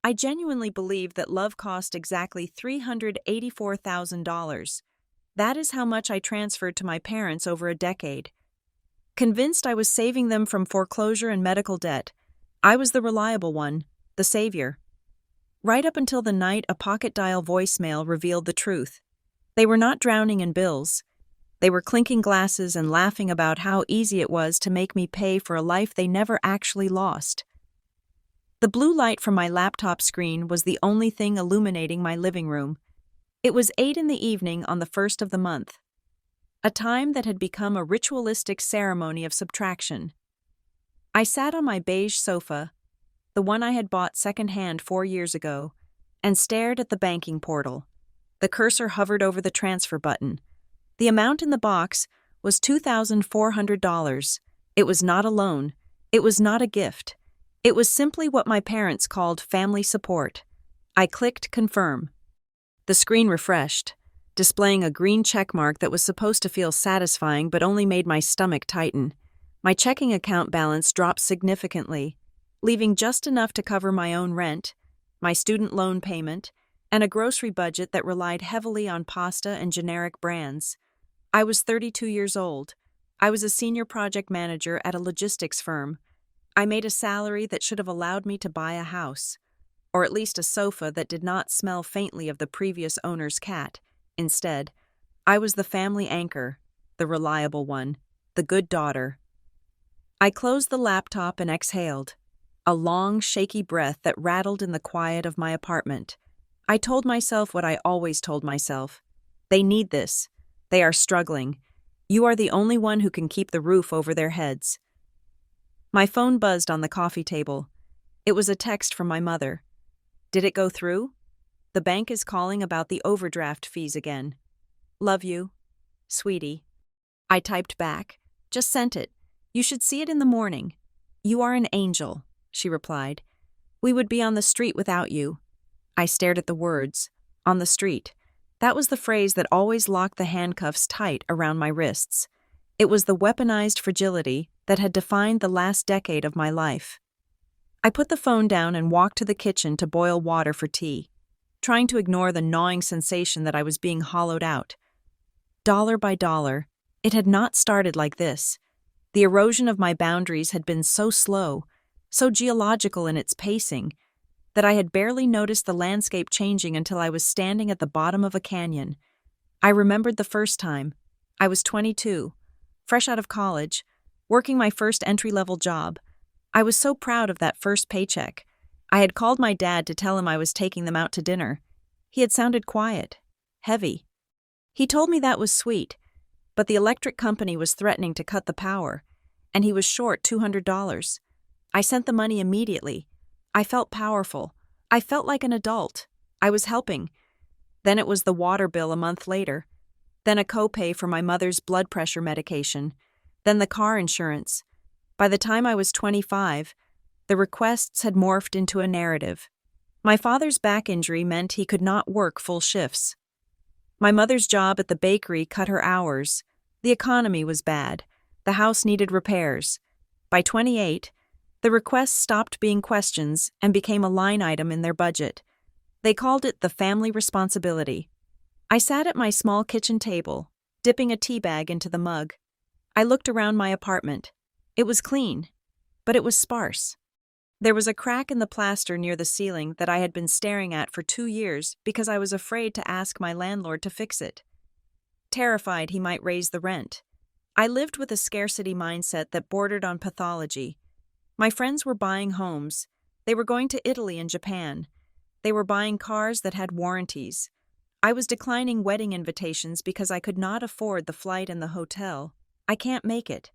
I genuinely believed that love cost exactly $384,000. That is how much I transferred to my parents over a decade. Convinced I was saving them from foreclosure and medical debt, I was the reliable one, the savior. Right up until the night a pocket dial voicemail revealed the truth. They were not drowning in bills. They were clinking glasses and laughing about how easy it was to make me pay for a life they never actually lost. The blue light from my laptop screen was the only thing illuminating my living room. It was 8 in the evening on the first of the month, a time that had become a ritualistic ceremony of subtraction. I sat on my beige sofa, the one I had bought secondhand 4 years ago, and stared at the banking portal. The cursor hovered over the transfer button. The amount in the box was $2,400. It was not a loan. It was not a gift. It was simply what my parents called family support. I clicked confirm. The screen refreshed, displaying a green checkmark that was supposed to feel satisfying but only made my stomach tighten. My checking account balance dropped significantly, leaving just enough to cover my own rent, my student loan payment, and a grocery budget that relied heavily on pasta and generic brands. I was 32 years old. I was a senior project manager at a logistics firm. I made a salary that should have allowed me to buy a house, or at least a sofa that did not smell faintly of the previous owner's cat. Instead, I was the family anchor, the reliable one, the good daughter. I closed the laptop and exhaled, a long, shaky breath that rattled in the quiet of my apartment. I told myself what I always told myself. They need this. They are struggling. You are the only one who can keep the roof over their heads. My phone buzzed on the coffee table. It was a text from my mother. Did it go through? The bank is calling about the overdraft fees again. Love you, sweetie. I typed back. Just sent it. You should see it in the morning. You are an angel, she replied. We would be on the street without you. I stared at the words. On the street. That was the phrase that always locked the handcuffs tight around my wrists. It was the weaponized fragility that had defined the last decade of my life. I put the phone down and walked to the kitchen to boil water for tea, trying to ignore the gnawing sensation that I was being hollowed out. Dollar by dollar, it had not started like this. The erosion of my boundaries had been so slow, so geological in its pacing, that I had barely noticed the landscape changing until I was standing at the bottom of a canyon. I remembered the first time. I was 22, fresh out of college, working my first entry-level job. I was so proud of that first paycheck. I had called my dad to tell him I was taking them out to dinner. He had sounded quiet, heavy. He told me that was sweet, but the electric company was threatening to cut the power, and he was short $200. I sent the money immediately. I felt powerful. I felt like an adult. I was helping. Then it was the water bill a month later. Then a copay for my mother's blood pressure medication. Then the car insurance. By the time I was 25, the requests had morphed into a narrative. My father's back injury meant he could not work full shifts. My mother's job at the bakery cut her hours. The economy was bad. The house needed repairs. By 28, the requests stopped being questions and became a line item in their budget. They called it the family responsibility. I sat at my small kitchen table, dipping a tea bag into the mug. I looked around my apartment. It was clean, but it was sparse. There was a crack in the plaster near the ceiling that I had been staring at for 2 years because I was afraid to ask my landlord to fix it, terrified he might raise the rent. I lived with a scarcity mindset that bordered on pathology. My friends were buying homes. They were going to Italy and Japan. They were buying cars that had warranties. I was declining wedding invitations because I could not afford the flight and the hotel. I can't make it.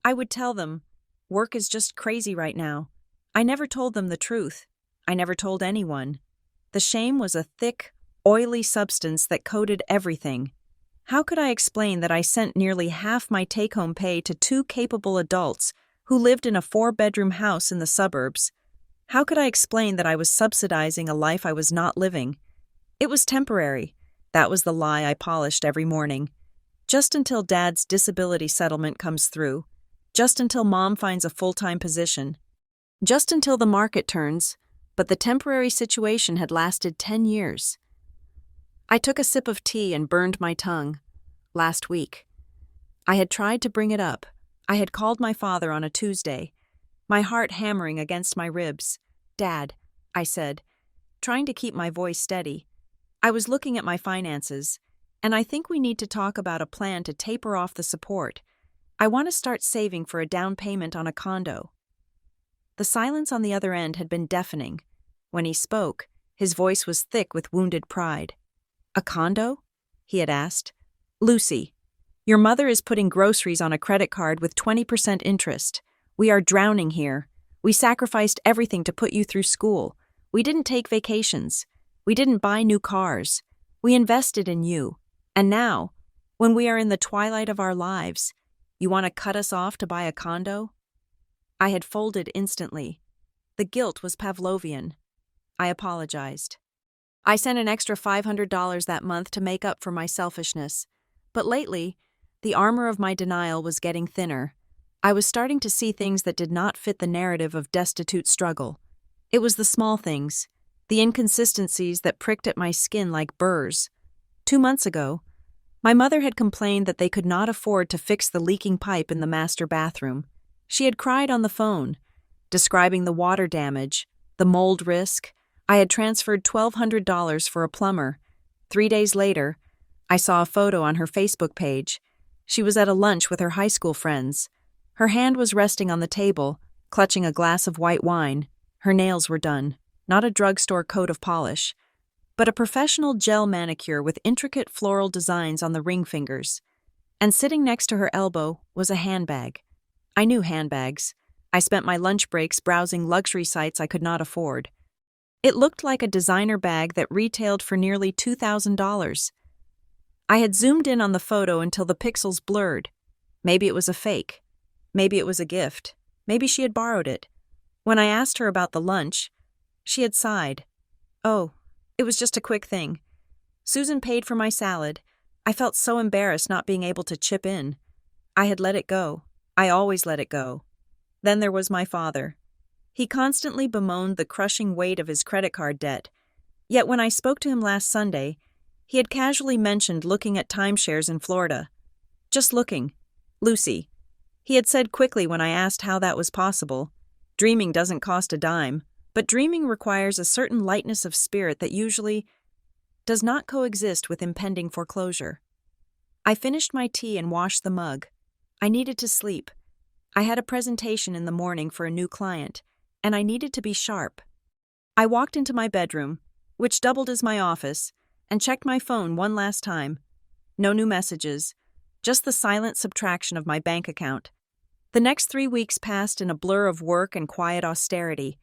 I would tell them, work is just crazy right now. I never told them the truth. I never told anyone. The shame was a thick, oily substance that coated everything. How could I explain that I sent nearly half my take-home pay to 2 capable adults who lived in a 4-bedroom house in the suburbs? How could I explain that I was subsidizing a life I was not living? It was temporary. That was the lie I polished every morning. Just until Dad's disability settlement comes through. Just until Mom finds a full-time position. Just until the market turns. but the temporary situation had lasted 10 years. I took a sip of tea and burned my tongue. Last week. I had tried to bring it up. I had called my father on a Tuesday, my heart hammering against my ribs. "Dad," I said, trying to keep my voice steady. "I was looking at my finances, and I think we need to talk about a plan to taper off the support. I want to start saving for a down payment on a condo." The silence on the other end had been deafening. When he spoke, his voice was thick with wounded pride. "A condo?" he had asked. "Lucy, your mother is putting groceries on a credit card with 20% interest. We are drowning here. We sacrificed everything to put you through school. We didn't take vacations. We didn't buy new cars. We invested in you. And now, when we are in the twilight of our lives, you want to cut us off to buy a condo?" I had folded instantly. The guilt was Pavlovian. I apologized. I sent an extra $500 that month to make up for my selfishness. But lately, the armor of my denial was getting thinner. I was starting to see things that did not fit the narrative of destitute struggle. It was the small things, the inconsistencies that pricked at my skin like burrs. 2 months ago, my mother had complained that they could not afford to fix the leaking pipe in the master bathroom. She had cried on the phone, describing the water damage, the mold risk. I had transferred $1,200 for a plumber. 3 days later, I saw a photo on her Facebook page. She was at a lunch with her high school friends. Her hand was resting on the table, clutching a glass of white wine. Her nails were done, not a drugstore coat of polish, but a professional gel manicure with intricate floral designs on the ring fingers. And sitting next to her elbow was a handbag. I knew handbags. I spent my lunch breaks browsing luxury sites I could not afford. It looked like a designer bag that retailed for nearly $2,000. I had zoomed in on the photo until the pixels blurred. Maybe it was a fake. Maybe it was a gift. Maybe she had borrowed it. When I asked her about the lunch, she had sighed. "Oh, it was just a quick thing. Susan paid for my salad. I felt so embarrassed not being able to chip in. I had let it go. I always let it go." Then there was my father. He constantly bemoaned the crushing weight of his credit card debt. Yet when I spoke to him last Sunday, he had casually mentioned looking at timeshares in Florida. "Just looking. Lucy," he had said quickly when I asked how that was possible. "Dreaming doesn't cost a dime, but dreaming requires a certain lightness of spirit that usually does not coexist with impending foreclosure." I finished my tea and washed the mug. I needed to sleep. I had a presentation in the morning for a new client, and I needed to be sharp. I walked into my bedroom, which doubled as my office, and checked my phone one last time. No new messages, just the silent subtraction of my bank account. The next 3 weeks passed in a blur of work and quiet austerity.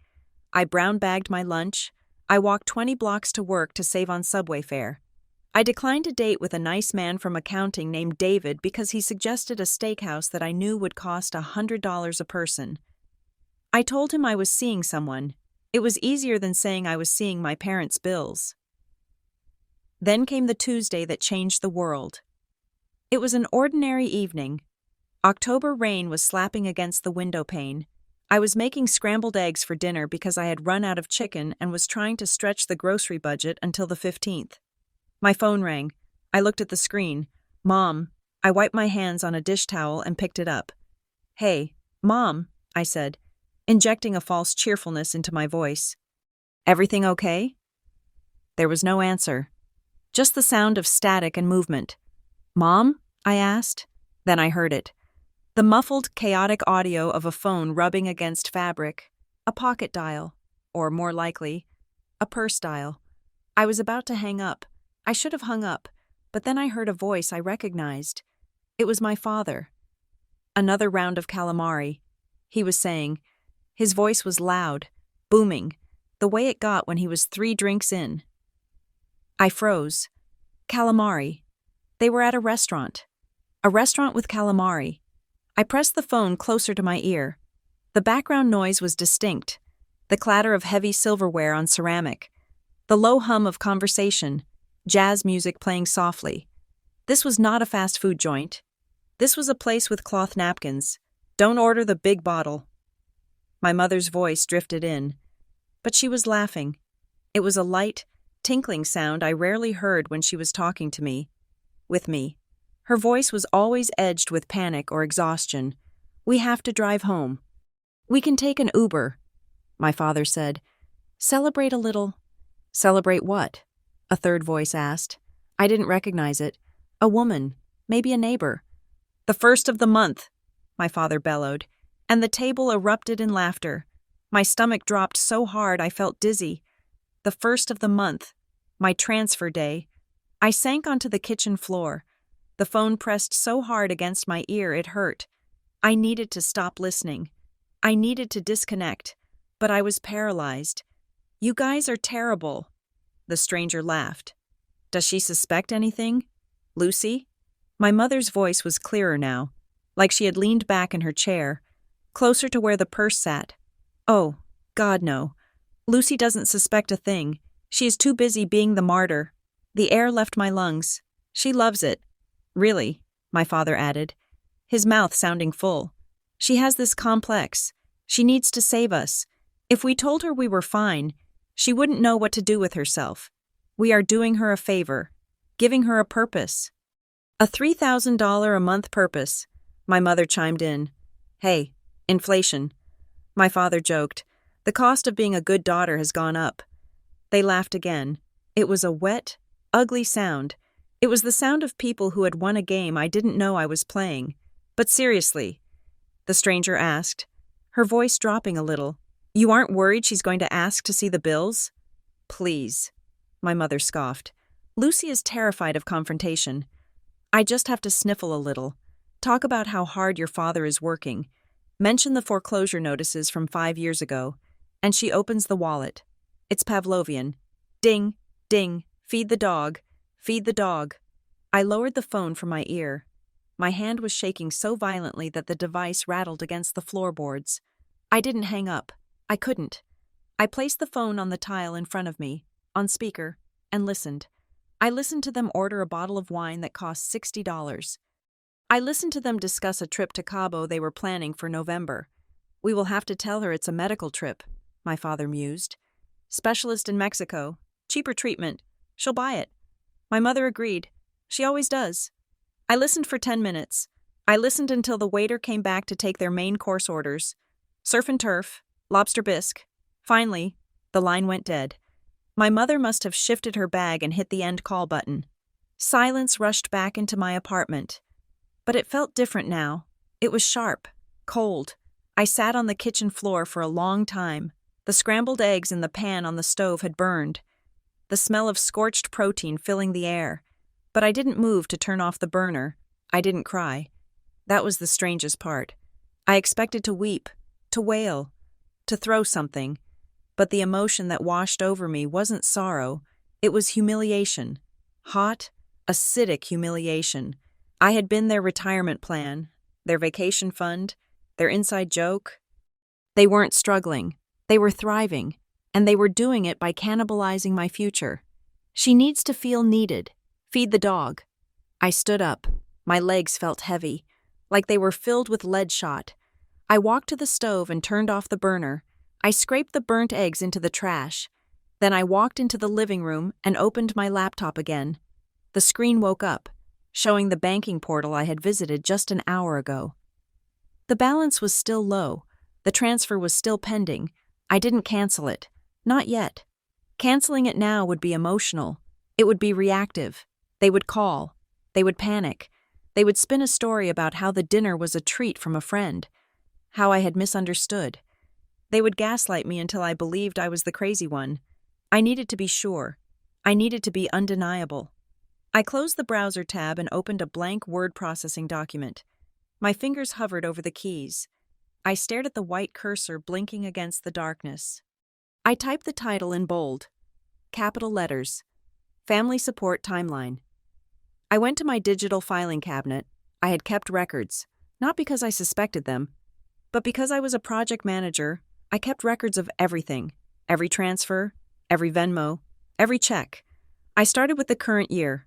I brown-bagged my lunch. I walked 20 blocks to work to save on subway fare. I declined a date with a nice man from accounting named David because he suggested a steakhouse that I knew would cost $100 a person. I told him I was seeing someone. It was easier than saying I was seeing my parents' bills. Then came the Tuesday that changed the world. It was an ordinary evening. October rain was slapping against the window pane. I was making scrambled eggs for dinner because I had run out of chicken and was trying to stretch the grocery budget until the 15th. My phone rang. I looked at the screen. "Mom." I wiped my hands on a dish towel and picked it up. "Hey, Mom," I said, injecting a false cheerfulness into my voice. "Everything okay?" There was no answer. Just the sound of static and movement. "Mom?" I asked. Then I heard it. The muffled, chaotic audio of a phone rubbing against fabric. A pocket dial. Or, more likely, a purse dial. I was about to hang up. I should have hung up, but then I heard a voice I recognized. It was my father. "Another round of calamari," he was saying. His voice was loud, booming, the way it got when he was 3 drinks in. I froze. Calamari. They were at a restaurant. A restaurant with calamari. I pressed the phone closer to my ear. The background noise was distinct. The clatter of heavy silverware on ceramic. The low hum of conversation. Jazz music playing softly. This was not a fast food joint. This was a place with cloth napkins. "Don't order the big bottle." My mother's voice drifted in. But she was laughing. It was a light, tinkling sound I rarely heard when she was talking to me. With me. Her voice was always edged with panic or exhaustion. "We have to drive home." "We can take an Uber," my father said. "Celebrate a little." "Celebrate what?" a third voice asked. I didn't recognize it. A woman, maybe a neighbor. "The first of the month," my father bellowed, and the table erupted in laughter. My stomach dropped so hard I felt dizzy. The first of the month, my transfer day. I sank onto the kitchen floor. The phone pressed so hard against my ear it hurt. I needed to stop listening. I needed to disconnect, but I was paralyzed. "You guys are terrible." The stranger laughed. "Does she suspect anything? Lucy?" My mother's voice was clearer now, like she had leaned back in her chair, closer to where the purse sat. "Oh, God, no. Lucy doesn't suspect a thing. She is too busy being the martyr." The air left my lungs. "She loves it." "Really?" my father added, his mouth sounding full. "She has this complex. She needs to save us. If we told her we were fine, she wouldn't know what to do with herself. We are doing her a favor, giving her a purpose." "A $3,000 a month purpose," my mother chimed in. "Hey, inflation." My father joked. "The cost of being a good daughter has gone up." They laughed again. It was a wet, ugly sound. It was the sound of people who had won a game I didn't know I was playing. "But seriously," the stranger asked, her voice dropping a little, "you aren't worried she's going to ask to see the bills?" "Please," my mother scoffed. "Lucy is terrified of confrontation. I just have to sniffle a little. Talk about how hard your father is working. Mention the foreclosure notices from 5 years ago. And she opens the wallet. It's Pavlovian. Ding, ding, feed the dog, feed the dog. I lowered the phone from my ear. My hand was shaking so violently that the device rattled against the floorboards. I didn't hang up. I couldn't. I placed the phone on the tile in front of me, on speaker, and listened. I listened to them order a bottle of wine that cost $60. I listened to them discuss a trip to Cabo they were planning for November. "We will have to tell her it's a medical trip," my father mused. "Specialist in Mexico. Cheaper treatment. She'll buy it." My mother agreed. She always does. I listened for 10 minutes. I listened until the waiter came back to take their main course orders. Surf and turf, lobster bisque. Finally, the line went dead. My mother must have shifted her bag and hit the end call button. Silence rushed back into my apartment. But it felt different now. It was sharp, cold. I sat on the kitchen floor for a long time. The scrambled eggs in the pan on the stove had burned. The smell of scorched protein filling the air. But I didn't move to turn off the burner. I didn't cry. That was the strangest part. I expected to weep, to wail, to throw something. But the emotion that washed over me wasn't sorrow. It was humiliation. Hot, acidic humiliation. I had been their retirement plan, their vacation fund, their inside joke. They weren't struggling. They were thriving. And they were doing it by cannibalizing my future. "She needs to feel needed. Feed the dog." I stood up. My legs felt heavy, like they were filled with lead shot. I walked to the stove and turned off the burner. I scraped the burnt eggs into the trash. Then I walked into the living room and opened my laptop again. The screen woke up, showing the banking portal I had visited just an hour ago. The balance was still low. The transfer was still pending. I didn't cancel it. Not yet. Canceling it now would be emotional. It would be reactive. They would call. They would panic. They would spin a story about how the dinner was a treat from a friend. How I had misunderstood. They would gaslight me until I believed I was the crazy one. I needed to be sure. I needed to be undeniable. I closed the browser tab and opened a blank word processing document. My fingers hovered over the keys. I stared at the white cursor blinking against the darkness. I typed the title in bold. Capital letters. Family Support Timeline. I went to my digital filing cabinet. I had kept records, not because I suspected them, but because I was a project manager. I kept records of everything. Every transfer, every Venmo, every check. I started with the current year.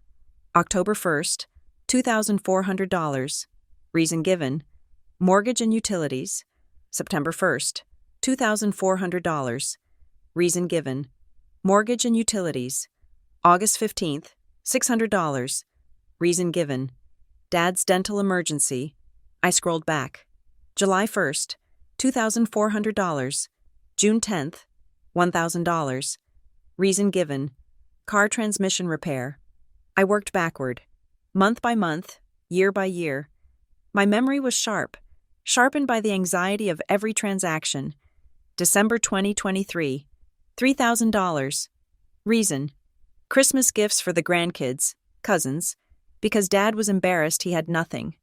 October 1st, $2,400. Reason given. Mortgage and utilities. September 1st, $2,400. Reason given. Mortgage and utilities. August 15th, $600. Reason given. Dad's dental emergency. I scrolled back. July 1st, $2,400. June 10th, $1,000. Reason given. Car transmission repair. I worked backward. Month by month, year by year. My memory was sharpened by the anxiety of every transaction. December 2023, $3,000. Reason. Christmas gifts for the grandkids, cousins, because Dad was embarrassed he had nothing.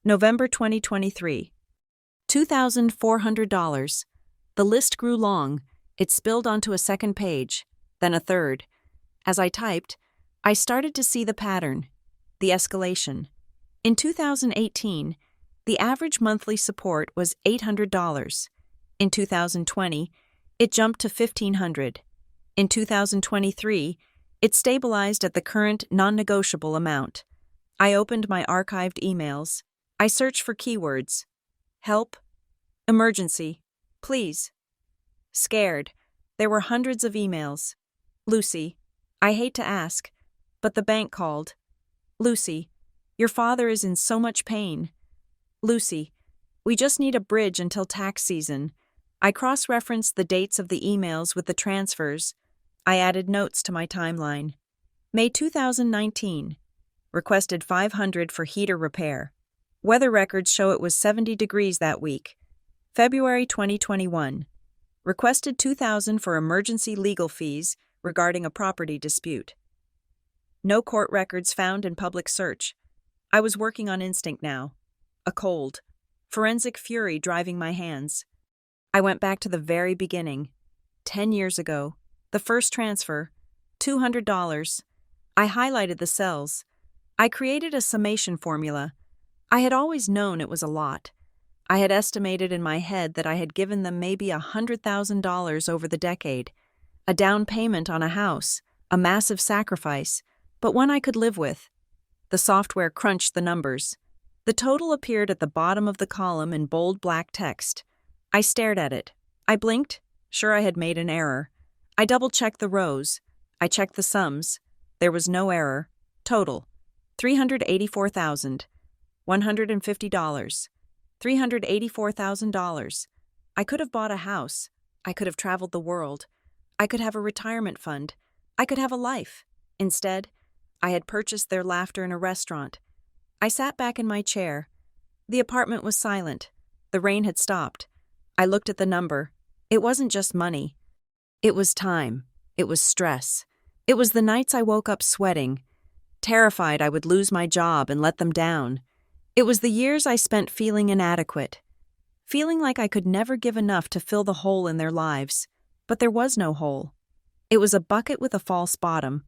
November 2023, $2,400. The list grew long. It spilled onto a second page, then a third. As I typed, I started to see the pattern, the escalation. In 2018, the average monthly support was $800. In 2020, it jumped to $1,500. In 2023, it stabilized at the current non-negotiable amount. I opened my archived emails. I searched for keywords. Help. Emergency. Please. Scared. There were hundreds of emails. Lucy. I hate to ask, but the bank called. Lucy. Your father is in so much pain. Lucy. We just need a bridge until tax season. I cross-referenced the dates of the emails with the transfers. I added notes to my timeline. May 2019. Requested $500 for heater repair. Weather records show it was 70 degrees that week. February 2021. Requested $2,000 for emergency legal fees regarding a property dispute. No court records found in public search. I was working on instinct now. A cold. Forensic fury driving my hands. I went back to the very beginning. 10 years ago. The first transfer. $200. I highlighted the cells. I created a summation formula. I had always known it was a lot. I had estimated in my head that I had given them maybe $100,000 over the decade. A down payment on a house. A massive sacrifice. But one I could live with. The software crunched the numbers. The total appeared at the bottom of the column in bold black text. I stared at it. I blinked, sure I had made an error. I double-checked the rows. I checked the sums. There was no error. Total. $384,150. $384,000. I could have bought a house. I could have traveled the world. I could have a retirement fund. I could have a life. Instead, I had purchased their laughter in a restaurant. I sat back in my chair. The apartment was silent. The rain had stopped. I looked at the number. It wasn't just money. It was time. It was stress. It was the nights I woke up sweating, terrified I would lose my job and let them down. It was the years I spent feeling inadequate, feeling like I could never give enough to fill the hole in their lives. But there was no hole. It was a bucket with a false bottom.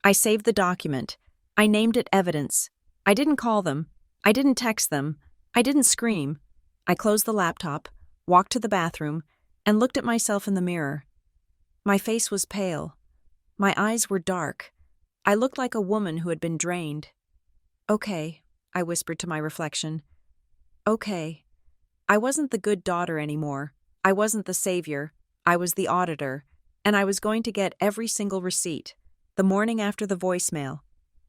I saved the document. I named it evidence. I didn't call them. I didn't text them. I didn't scream. I closed the laptop, walked to the bathroom, and looked at myself in the mirror. My face was pale. My eyes were dark. I looked like a woman who had been drained. Okay, I whispered to my reflection. Okay. I wasn't the good daughter anymore. I wasn't the savior. I was the auditor, and I was going to get every single receipt. The morning after the voicemail.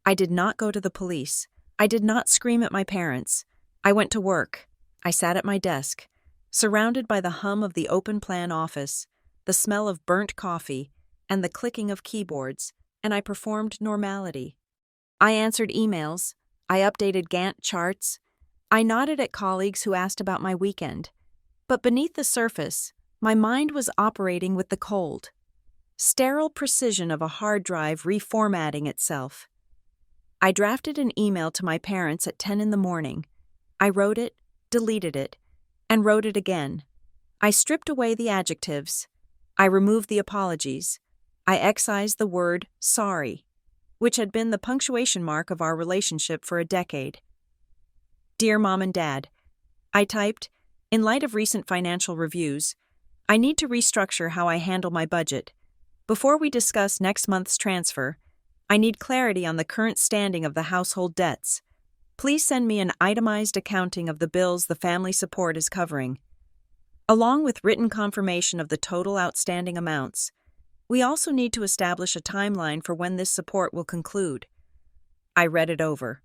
I did not go to the police. I did not scream at my parents. I went to work. I sat at my desk, surrounded by the hum of the open plan office, the smell of burnt coffee, and the clicking of keyboards, and I performed normality. I answered emails. I updated Gantt charts. I nodded at colleagues who asked about my weekend. But beneath the surface, my mind was operating with the cold, sterile precision of a hard drive reformatting itself. I drafted an email to my parents at 10 in the morning. I wrote it, deleted it, and wrote it again. I stripped away the adjectives. I removed the apologies. I excised the word sorry, which had been the punctuation mark of our relationship for a decade. Dear Mom and Dad, I typed, in light of recent financial reviews, I need to restructure how I handle my budget. Before we discuss next month's transfer, I need clarity on the current standing of the household debts. Please send me an itemized accounting of the bills the family support is covering, along with written confirmation of the total outstanding amounts. We also need to establish a timeline for when this support will conclude. I read it over.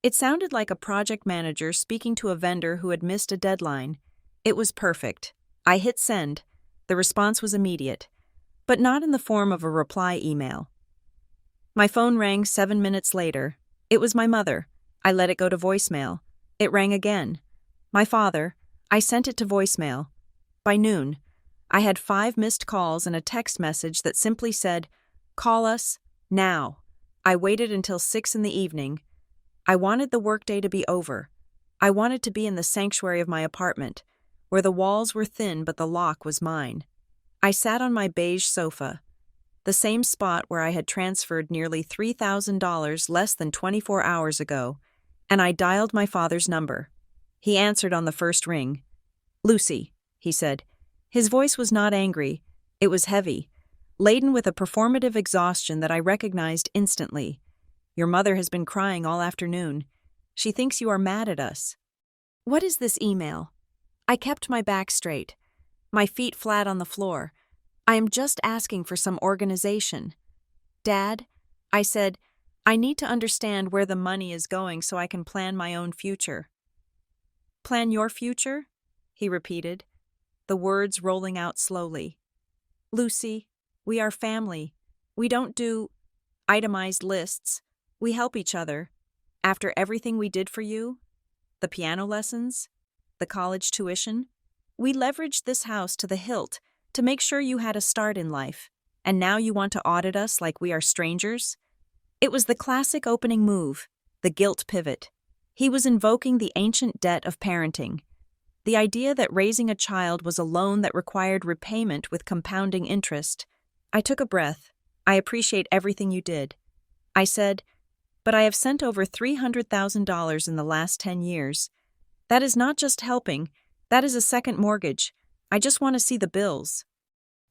It sounded like a project manager speaking to a vendor who had missed a deadline. It was perfect. I hit send. The response was immediate, but not in the form of a reply email. My phone rang 7 minutes later. It was my mother. I let it go to voicemail. It rang again. My father. I sent it to voicemail. By noon, I had 5 missed calls and a text message that simply said, "Call us, now." I waited until 6 in the evening. I wanted the workday to be over. I wanted to be in the sanctuary of my apartment, where the walls were thin but the lock was mine. I sat on my beige sofa, the same spot where I had transferred nearly $3,000 less than 24 hours ago, and I dialed my father's number. He answered on the first ring. "Lucy," he said. His voice was not angry. It was heavy, laden with a performative exhaustion that I recognized instantly. "Your mother has been crying all afternoon. She thinks you are mad at us." "What is this email?" I kept my back straight, my feet flat on the floor. "I am just asking for some organization." "Dad," I said, "I need to understand where the money is going so I can plan my own future." "Plan your future?" he repeated, the words rolling out slowly. "Lucy, we are family. We don't do itemized lists. We help each other. After everything we did for you, the piano lessons, the college tuition, we leveraged this house to the hilt to make sure you had a start in life, and now you want to audit us like we are strangers?" It was the classic opening move, the guilt pivot. He was invoking the ancient debt of parenting. The idea that raising a child was a loan that required repayment with compounding interest. I took a breath. "I appreciate everything you did." I said, "But I have sent over $300,000 in the last 10 years. That is not just helping, that is a second mortgage. I just want to see the bills."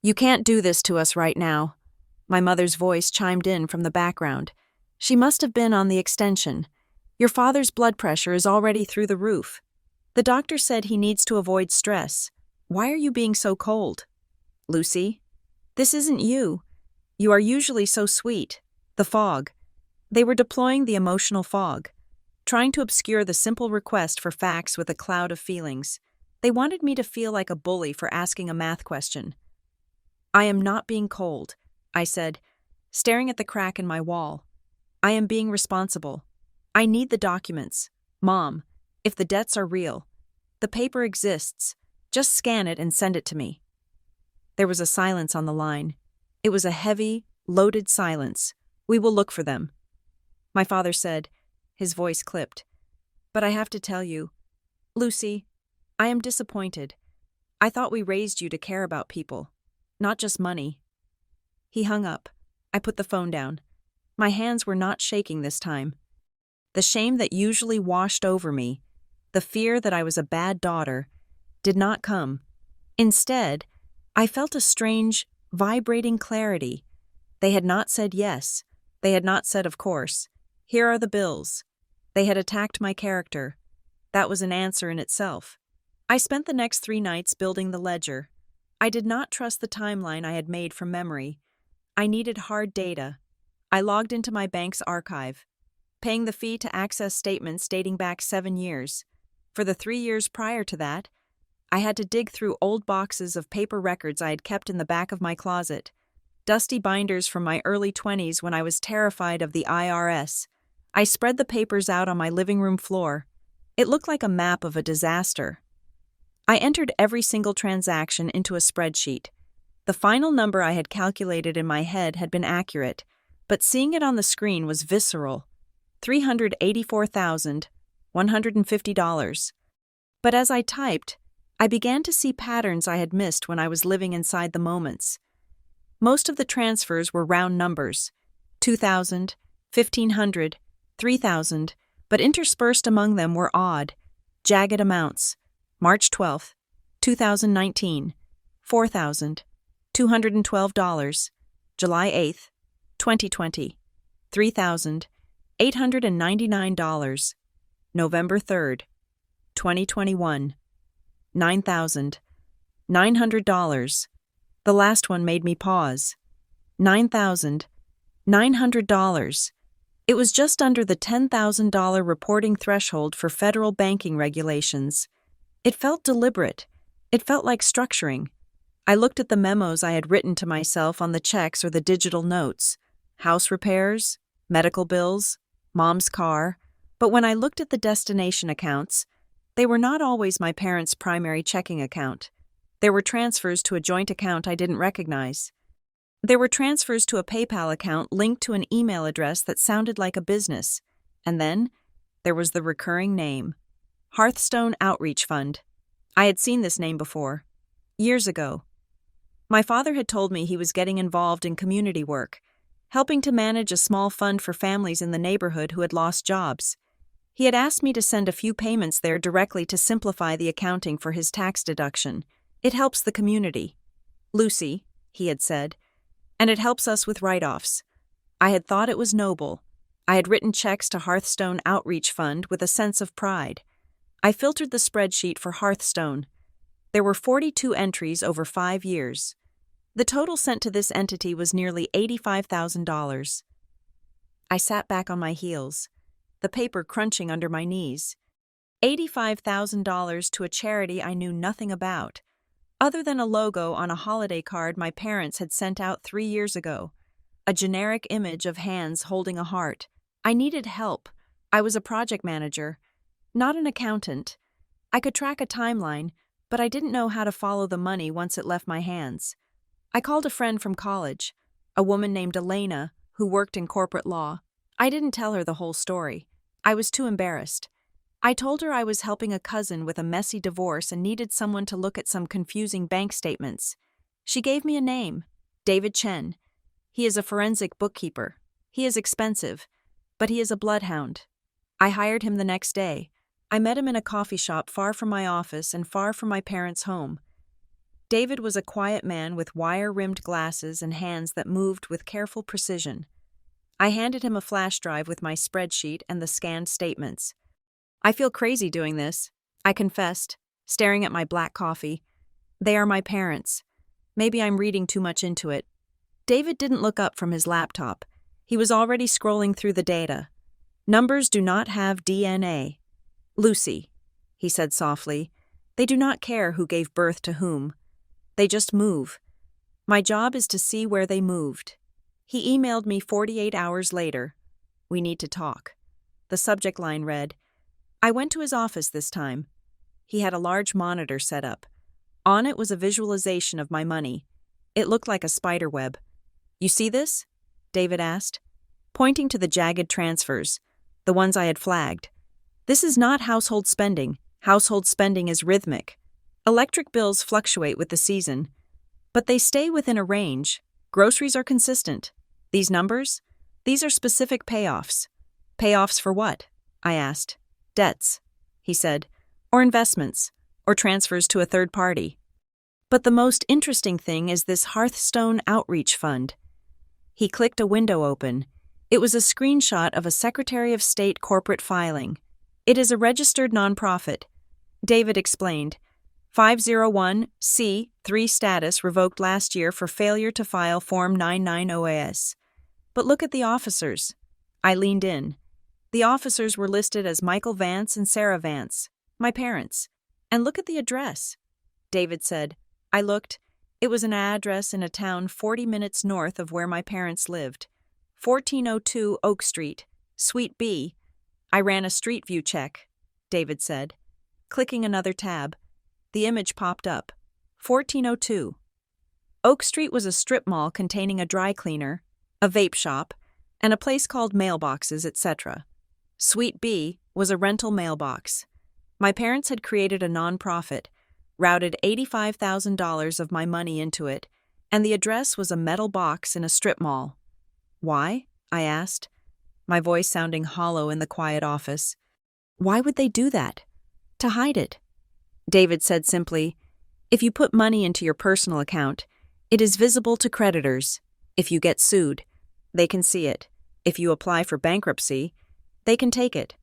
"You can't do this to us right now." My mother's voice chimed in from the background. She must have been on the extension. "Your father's blood pressure is already through the roof. The doctor said he needs to avoid stress. Why are you being so cold?" "Lucy, this isn't you. You are usually so sweet." The fog. They were deploying the emotional fog, trying to obscure the simple request for facts with a cloud of feelings. They wanted me to feel like a bully for asking a math question. "I am not being cold," I said, staring at the crack in my wall. "I am being responsible. I need the documents. Mom, if the debts are real, the paper exists. Just scan it and send it to me." There was a silence on the line. It was a heavy, loaded silence. "We will look for them." My father said, his voice clipped, "But I have to tell you, Lucy, I am disappointed. I thought we raised you to care about people, not just money." He hung up. I put the phone down. My hands were not shaking this time. The shame that usually washed over me, the fear that I was a bad daughter, did not come. Instead, I felt a strange, vibrating clarity. They had not said yes. They had not said of course. Here are the bills. They had attacked my character. That was an answer in itself. I spent the next 3 nights building the ledger. I did not trust the timeline I had made from memory. I needed hard data. I logged into my bank's archive, paying the fee to access statements dating back 7 years. For the 3 years prior to that, I had to dig through old boxes of paper records I had kept in the back of my closet, dusty binders from my early 20s when I was terrified of the IRS. I spread the papers out on my living room floor. It looked like a map of a disaster. I entered every single transaction into a spreadsheet. The final number I had calculated in my head had been accurate, but seeing it on the screen was visceral. $384,150. But as I typed, I began to see patterns I had missed when I was living inside the moments. Most of the transfers were round numbers, 2,000, 1,500, 3,000, but interspersed among them were odd, jagged amounts. March 12, 2019, $4,212. July 8, 2020, $3,899. November 3, 2021, $9,900. The last one made me pause. $9,900. It was just under the $10,000 reporting threshold for federal banking regulations. It felt deliberate. It felt like structuring. I looked at the memos I had written to myself on the checks or the digital notes. House repairs, medical bills, mom's car. But when I looked at the destination accounts, they were not always my parents' primary checking account. There were transfers to a joint account I didn't recognize. There were transfers to a PayPal account linked to an email address that sounded like a business. And then, there was the recurring name. Hearthstone Outreach Fund. I had seen this name before. Years ago. My father had told me he was getting involved in community work, helping to manage a small fund for families in the neighborhood who had lost jobs. He had asked me to send a few payments there directly to simplify the accounting for his tax deduction. It helps the community. Lucy, he had said, and it helps us with write-offs. I had thought it was noble. I had written checks to Hearthstone Outreach Fund with a sense of pride. I filtered the spreadsheet for Hearthstone. There were 42 entries over 5 years. The total sent to this entity was nearly $85,000. I sat back on my heels, the paper crunching under my knees. $85,000 to a charity I knew nothing about, other than a logo on a holiday card my parents had sent out 3 years ago. A generic image of hands holding a heart. I needed help. I was a project manager, not an accountant. I could track a timeline, but I didn't know how to follow the money once it left my hands. I called a friend from college, a woman named Elena, who worked in corporate law. I didn't tell her the whole story. I was too embarrassed. I told her I was helping a cousin with a messy divorce and needed someone to look at some confusing bank statements. She gave me a name, David Chen. He is a forensic bookkeeper. He is expensive, but he is a bloodhound. I hired him the next day. I met him in a coffee shop far from my office and far from my parents' home. David was a quiet man with wire-rimmed glasses and hands that moved with careful precision. I handed him a flash drive with my spreadsheet and the scanned statements. I feel crazy doing this, I confessed, staring at my black coffee. They are my parents. Maybe I'm reading too much into it. David didn't look up from his laptop. He was already scrolling through the data. Numbers do not have DNA. Lucy, he said softly, they do not care who gave birth to whom. They just move. My job is to see where they moved. He emailed me 48 hours later. We need to talk. The subject line read, I went to his office this time. He had a large monitor set up. On it was a visualization of my money. It looked like a spider web. You see this? David asked, pointing to the jagged transfers, the ones I had flagged. This is not household spending. Household spending is rhythmic. Electric bills fluctuate with the season, but they stay within a range. Groceries are consistent. These numbers? These are specific payoffs. Payoffs for what? I asked. Debts, he said, or investments, or transfers to a third party. But the most interesting thing is this Hearthstone Outreach Fund. He clicked a window open. It was a screenshot of a Secretary of State corporate filing. It is a registered nonprofit. David explained. 501c3 status revoked last year for failure to file Form 990AS. But look at the officers. I leaned in. The officers were listed as Michael Vance and Sarah Vance, my parents. And look at the address. David said. I looked. It was an address in a town 40 minutes north of where my parents lived. 1402 Oak Street, Suite B. I ran a Street View check, David said. Clicking another tab. The image popped up. 1402. Oak Street was a strip mall containing a dry cleaner, a vape shop, and a place called mailboxes, etc. Suite B was a rental mailbox. My parents had created a nonprofit, routed $85,000 of my money into it, and the address was a metal box in a strip mall. Why? I asked, my voice sounding hollow in the quiet office. Why would they do that? To hide it. David said simply, if you put money into your personal account, it is visible to creditors. If you get sued, they can see it. If you apply for bankruptcy, they can take it.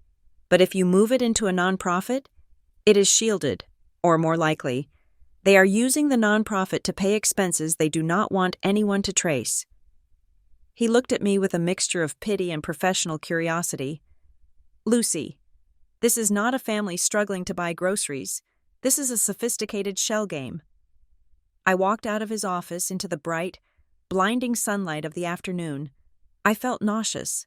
But if you move it into a nonprofit, it is shielded, or more likely, they are using the nonprofit to pay expenses they do not want anyone to trace. He looked at me with a mixture of pity and professional curiosity. Lucy, this is not a family struggling to buy groceries. This is a sophisticated shell game. I walked out of his office into the bright, blinding sunlight of the afternoon. I felt nauseous.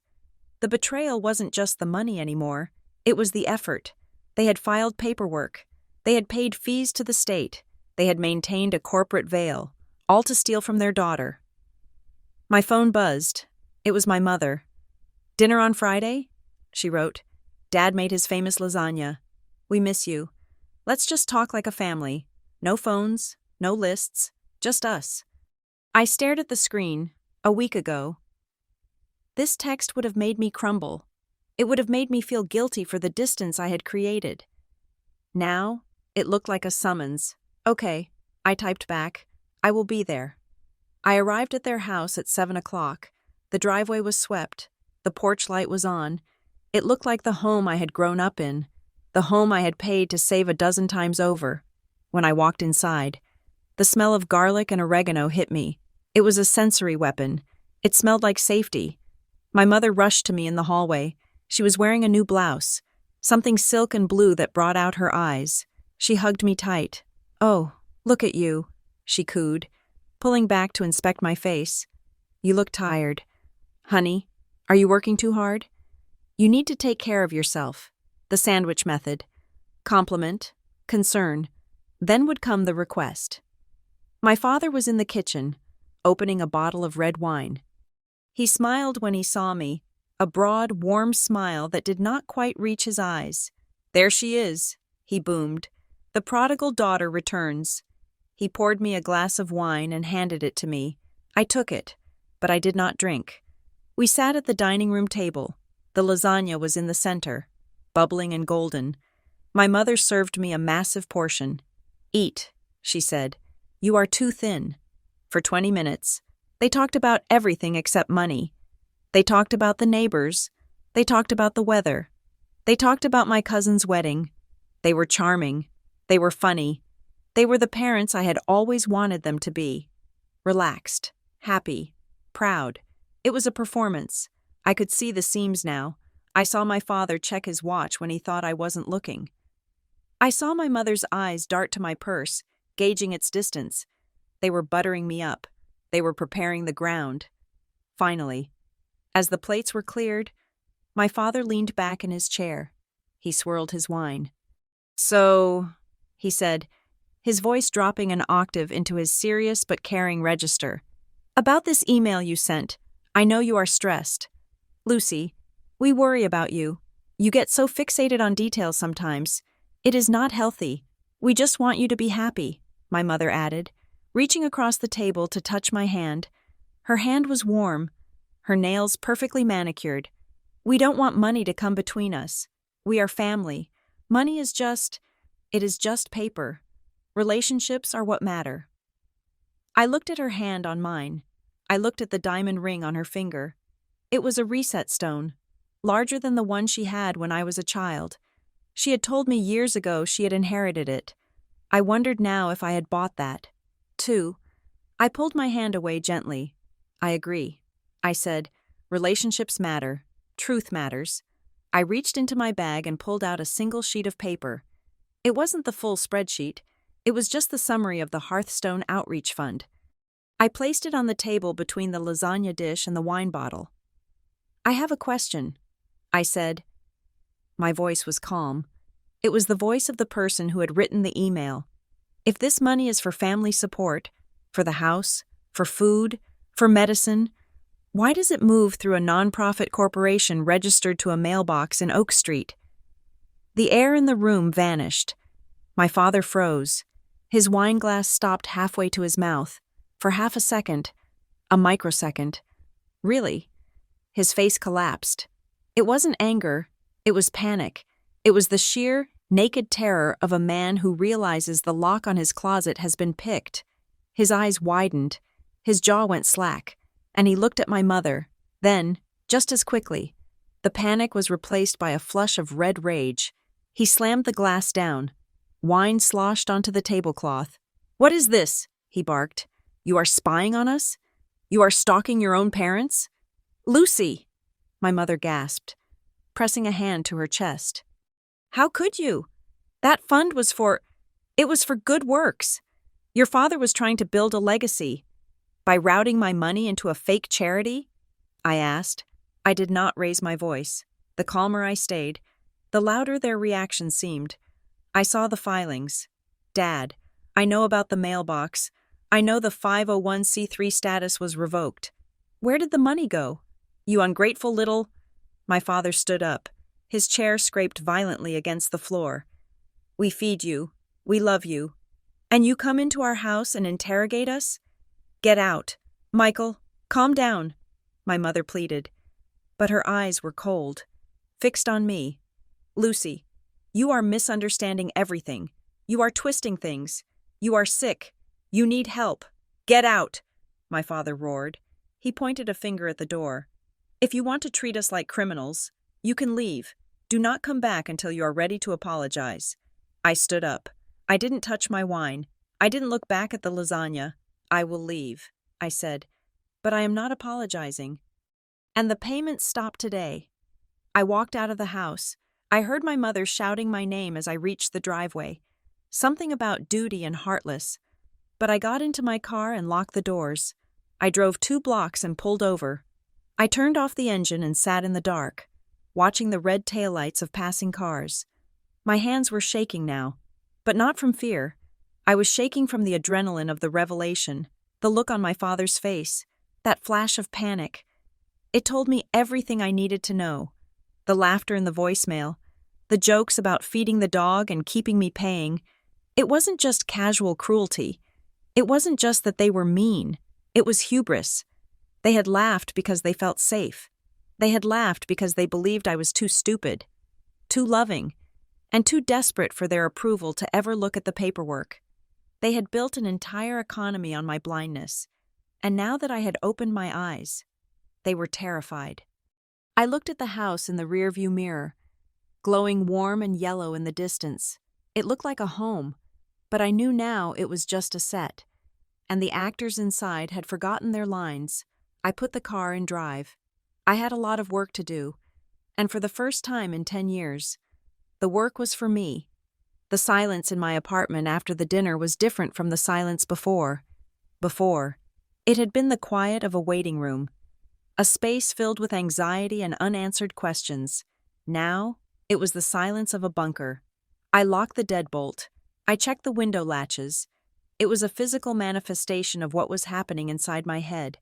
The betrayal wasn't just the money anymore. It was the effort. They had filed paperwork. They had paid fees to the state. They had maintained a corporate veil, all to steal from their daughter. My phone buzzed. It was my mother. "Dinner on Friday?" she wrote. "Dad made his famous lasagna. We miss you. Let's just talk like a family. No phones, no lists, just us." I stared at the screen. A week ago. This text would have made me crumble. It would have made me feel guilty for the distance I had created. Now, it looked like a summons. "Okay," I typed back. "I will be there." I arrived at their house at 7 o'clock. The driveway was swept. The porch light was on. It looked like the home I had grown up in, the home I had paid to save a dozen times over. When I walked inside, the smell of garlic and oregano hit me. It was a sensory weapon. It smelled like safety. My mother rushed to me in the hallway. She was wearing a new blouse, something silk and blue that brought out her eyes. She hugged me tight. "Oh, look at you," she cooed, pulling back to inspect my face. "You look tired. Honey, are you working too hard? You need to take care of yourself." The sandwich method. Compliment, concern. Then would come the request. My father was in the kitchen, opening a bottle of red wine. He smiled when he saw me, a broad, warm smile that did not quite reach his eyes. "There she is," he boomed. "The prodigal daughter returns." He poured me a glass of wine and handed it to me. I took it, but I did not drink. We sat at the dining room table. The lasagna was in the center, bubbling and golden. My mother served me a massive portion. "Eat," she said. "You are too thin." For 20 minutes, they talked about everything except money. They talked about the neighbors. They talked about the weather. They talked about my cousin's wedding. They were charming. They were funny. They were the parents I had always wanted them to be. Relaxed, happy, proud. It was a performance. I could see the seams now. I saw my father check his watch when he thought I wasn't looking. I saw my mother's eyes dart to my purse, gauging its distance. They were buttering me up. They were preparing the ground. Finally, as the plates were cleared, my father leaned back in his chair. He swirled his wine. "So," he said, his voice dropping an octave into his serious but caring register. "About this email you sent, I know you are stressed. Lucy, we worry about you. You get so fixated on details sometimes. It is not healthy. We just want you to be happy," my mother added, reaching across the table to touch my hand. Her hand was warm, her nails perfectly manicured. "We don't want money to come between us. We are family. Money is just paper. Relationships are what matter." I looked at her hand on mine. I looked at the diamond ring on her finger. It was a reset stone, larger than the one she had when I was a child. She had told me years ago she had inherited it. I wondered now if I had bought that, too. I pulled my hand away gently. "I agree," I said. "Relationships matter. Truth matters." I reached into my bag and pulled out a single sheet of paper. It wasn't the full spreadsheet. It was just the summary of the Hearthstone Outreach Fund. I placed it on the table between the lasagna dish and the wine bottle. "I have a question," I said. My voice was calm. It was the voice of the person who had written the email. "If this money is for family support, for the house, for food, for medicine, why does it move through a nonprofit corporation registered to a mailbox in Oak Street?" The air in the room vanished. My father froze. His wine glass stopped halfway to his mouth. For half a second, a microsecond. Really? His face collapsed. It wasn't anger. It was panic. It was the sheer, naked terror of a man who realizes the lock on his closet has been picked. His eyes widened. His jaw went slack. And he looked at my mother. Then, just as quickly, the panic was replaced by a flush of red rage. He slammed the glass down. Wine sloshed onto the tablecloth. "What is this?" he barked. "You are spying on us? You are stalking your own parents? Lucy, my mother gasped, pressing a hand to her chest. How could you? That fund was it was for good works. Your father was trying to build a legacy. By routing my money into a fake charity? I asked. I did not raise my voice. The calmer I stayed, the louder their reaction seemed. I saw the filings. Dad, I know about the mailbox. I know the 501c3 status was revoked. Where did the money go? You ungrateful little... My father stood up. His chair scraped violently against the floor. We feed you. We love you. And you come into our house and interrogate us? Get out. Michael, calm down, my mother pleaded. But her eyes were cold, fixed on me. Lucy, you are misunderstanding everything. You are twisting things. You are sick. You need help. Get out, my father roared. He pointed a finger at the door. If you want to treat us like criminals, you can leave. Do not come back until you are ready to apologize. I stood up. I didn't touch my wine. I didn't look back at the lasagna. I will leave, I said, but I am not apologizing. And the payments stopped today. I walked out of the house. I heard my mother shouting my name as I reached the driveway. Something about duty and heartless. But I got into my car and locked the doors. I drove 2 blocks and pulled over. I turned off the engine and sat in the dark, watching the red taillights of passing cars. My hands were shaking now, but not from fear. I was shaking from the adrenaline of the revelation, the look on my father's face, that flash of panic. It told me everything I needed to know. The laughter in the voicemail, the jokes about feeding the dog and keeping me paying. It wasn't just casual cruelty. It wasn't just that they were mean. It was hubris. They had laughed because they felt safe. They had laughed because they believed I was too stupid, too loving, and too desperate for their approval to ever look at the paperwork. They had built an entire economy on my blindness, and now that I had opened my eyes, they were terrified. I looked at the house in the rearview mirror, glowing warm and yellow in the distance. It looked like a home, but I knew now it was just a set, and the actors inside had forgotten their lines. I put the car in drive. I had a lot of work to do, and for the first time in 10 years, the work was for me. The silence in my apartment after the dinner was different from the silence before. Before, it had been the quiet of a waiting room, a space filled with anxiety and unanswered questions. Now, it was the silence of a bunker. I locked the deadbolt. I checked the window latches. It was a physical manifestation of what was happening inside my head.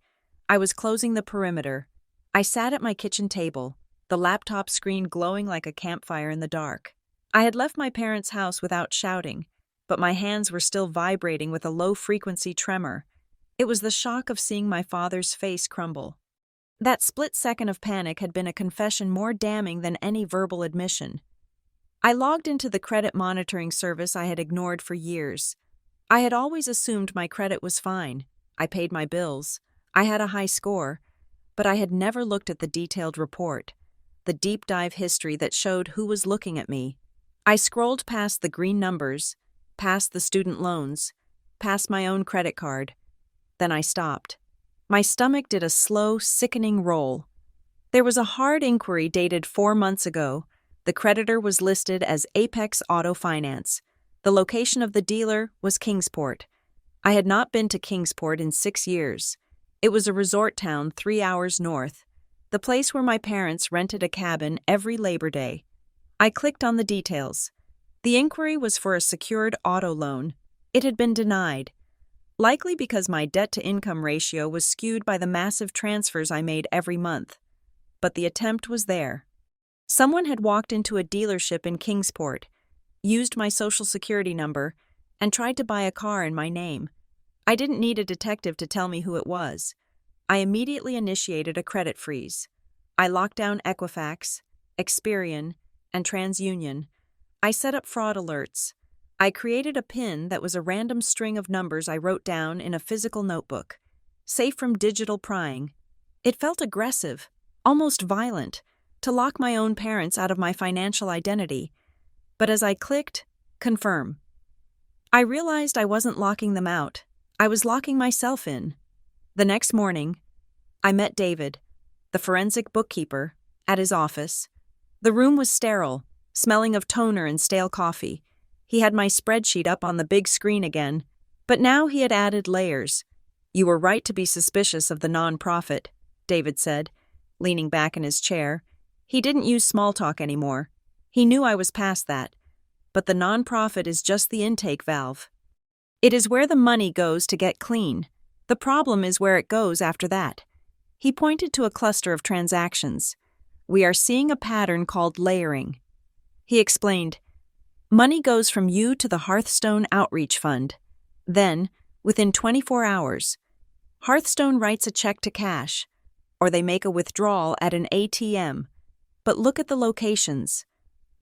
I was closing the perimeter. I sat at my kitchen table, the laptop screen glowing like a campfire in the dark. I had left my parents' house without shouting, but my hands were still vibrating with a low-frequency tremor. It was the shock of seeing my father's face crumble. That split second of panic had been a confession more damning than any verbal admission. I logged into the credit monitoring service I had ignored for years. I had always assumed my credit was fine. I paid my bills. I had a high score, but I had never looked at the detailed report, the deep dive history that showed who was looking at me. I scrolled past the green numbers, past the student loans, past my own credit card. Then I stopped. My stomach did a slow, sickening roll. There was a hard inquiry dated 4 months ago. The creditor was listed as Apex Auto Finance. The location of the dealer was Kingsport. I had not been to Kingsport in 6 years. It was a resort town 3 hours north, the place where my parents rented a cabin every Labor Day. I clicked on the details. The inquiry was for a secured auto loan. It had been denied, likely because my debt-to-income ratio was skewed by the massive transfers I made every month. But the attempt was there. Someone had walked into a dealership in Kingsport, used my social security number, and tried to buy a car in my name. I didn't need a detective to tell me who it was. I immediately initiated a credit freeze. I locked down Equifax, Experian, and TransUnion. I set up fraud alerts. I created a PIN that was a random string of numbers I wrote down in a physical notebook, safe from digital prying. It felt aggressive, almost violent, to lock my own parents out of my financial identity. But as I clicked, confirm, I realized I wasn't locking them out. I was locking myself in. The next morning, I met David, the forensic bookkeeper, at his office. The room was sterile, smelling of toner and stale coffee. He had my spreadsheet up on the big screen again, but now he had added layers. "You were right to be suspicious of the non-profit," David said, leaning back in his chair. He didn't use small talk anymore. He knew I was past that. But the non-profit is just the intake valve. It is where the money goes to get clean. The problem is where it goes after that. He pointed to a cluster of transactions. "We are seeing a pattern called layering." He explained, "Money goes from you to the Hearthstone Outreach Fund. Then, within 24 hours, Hearthstone writes a check to cash, or they make a withdrawal at an ATM. But look at the locations."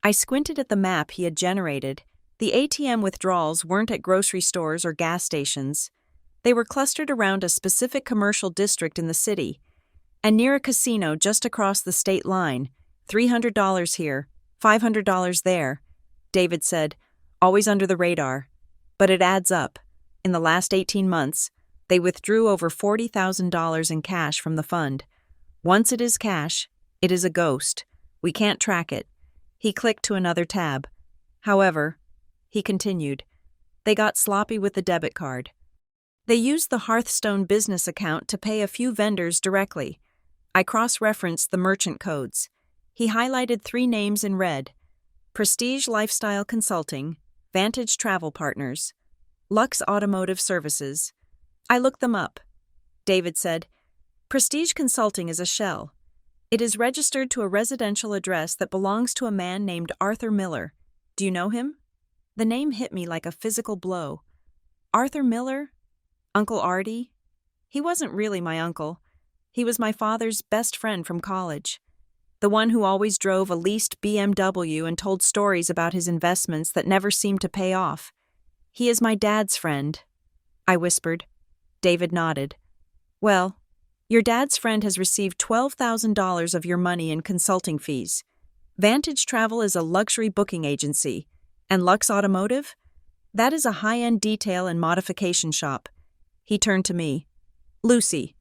I squinted at the map he had generated. The ATM withdrawals weren't at grocery stores or gas stations. They were clustered around a specific commercial district in the city, and near a casino just across the state line. $300 here, $500 there, David said, always under the radar. But it adds up. In the last 18 months, they withdrew over $40,000 in cash from the fund. Once it is cash, it is a ghost. We can't track it. He clicked to another tab. However, he continued, they got sloppy with the debit card. They used the Hearthstone business account to pay a few vendors directly. I cross-referenced the merchant codes. He highlighted 3 names in red: Prestige Lifestyle Consulting, Vantage Travel Partners, Lux Automotive Services. I looked them up. David said, "Prestige Consulting is a shell. It is registered to a residential address that belongs to a man named Arthur Miller. Do you know him?" The name hit me like a physical blow. Arthur Miller? Uncle Artie? He wasn't really my uncle. He was my father's best friend from college. The one who always drove a leased BMW and told stories about his investments that never seemed to pay off. "He is my dad's friend," I whispered. David nodded. "Well, your dad's friend has received $12,000 of your money in consulting fees. Vantage Travel is a luxury booking agency, and Lux Automotive? That is a high-end detail and modification shop." He turned to me. "Lucy,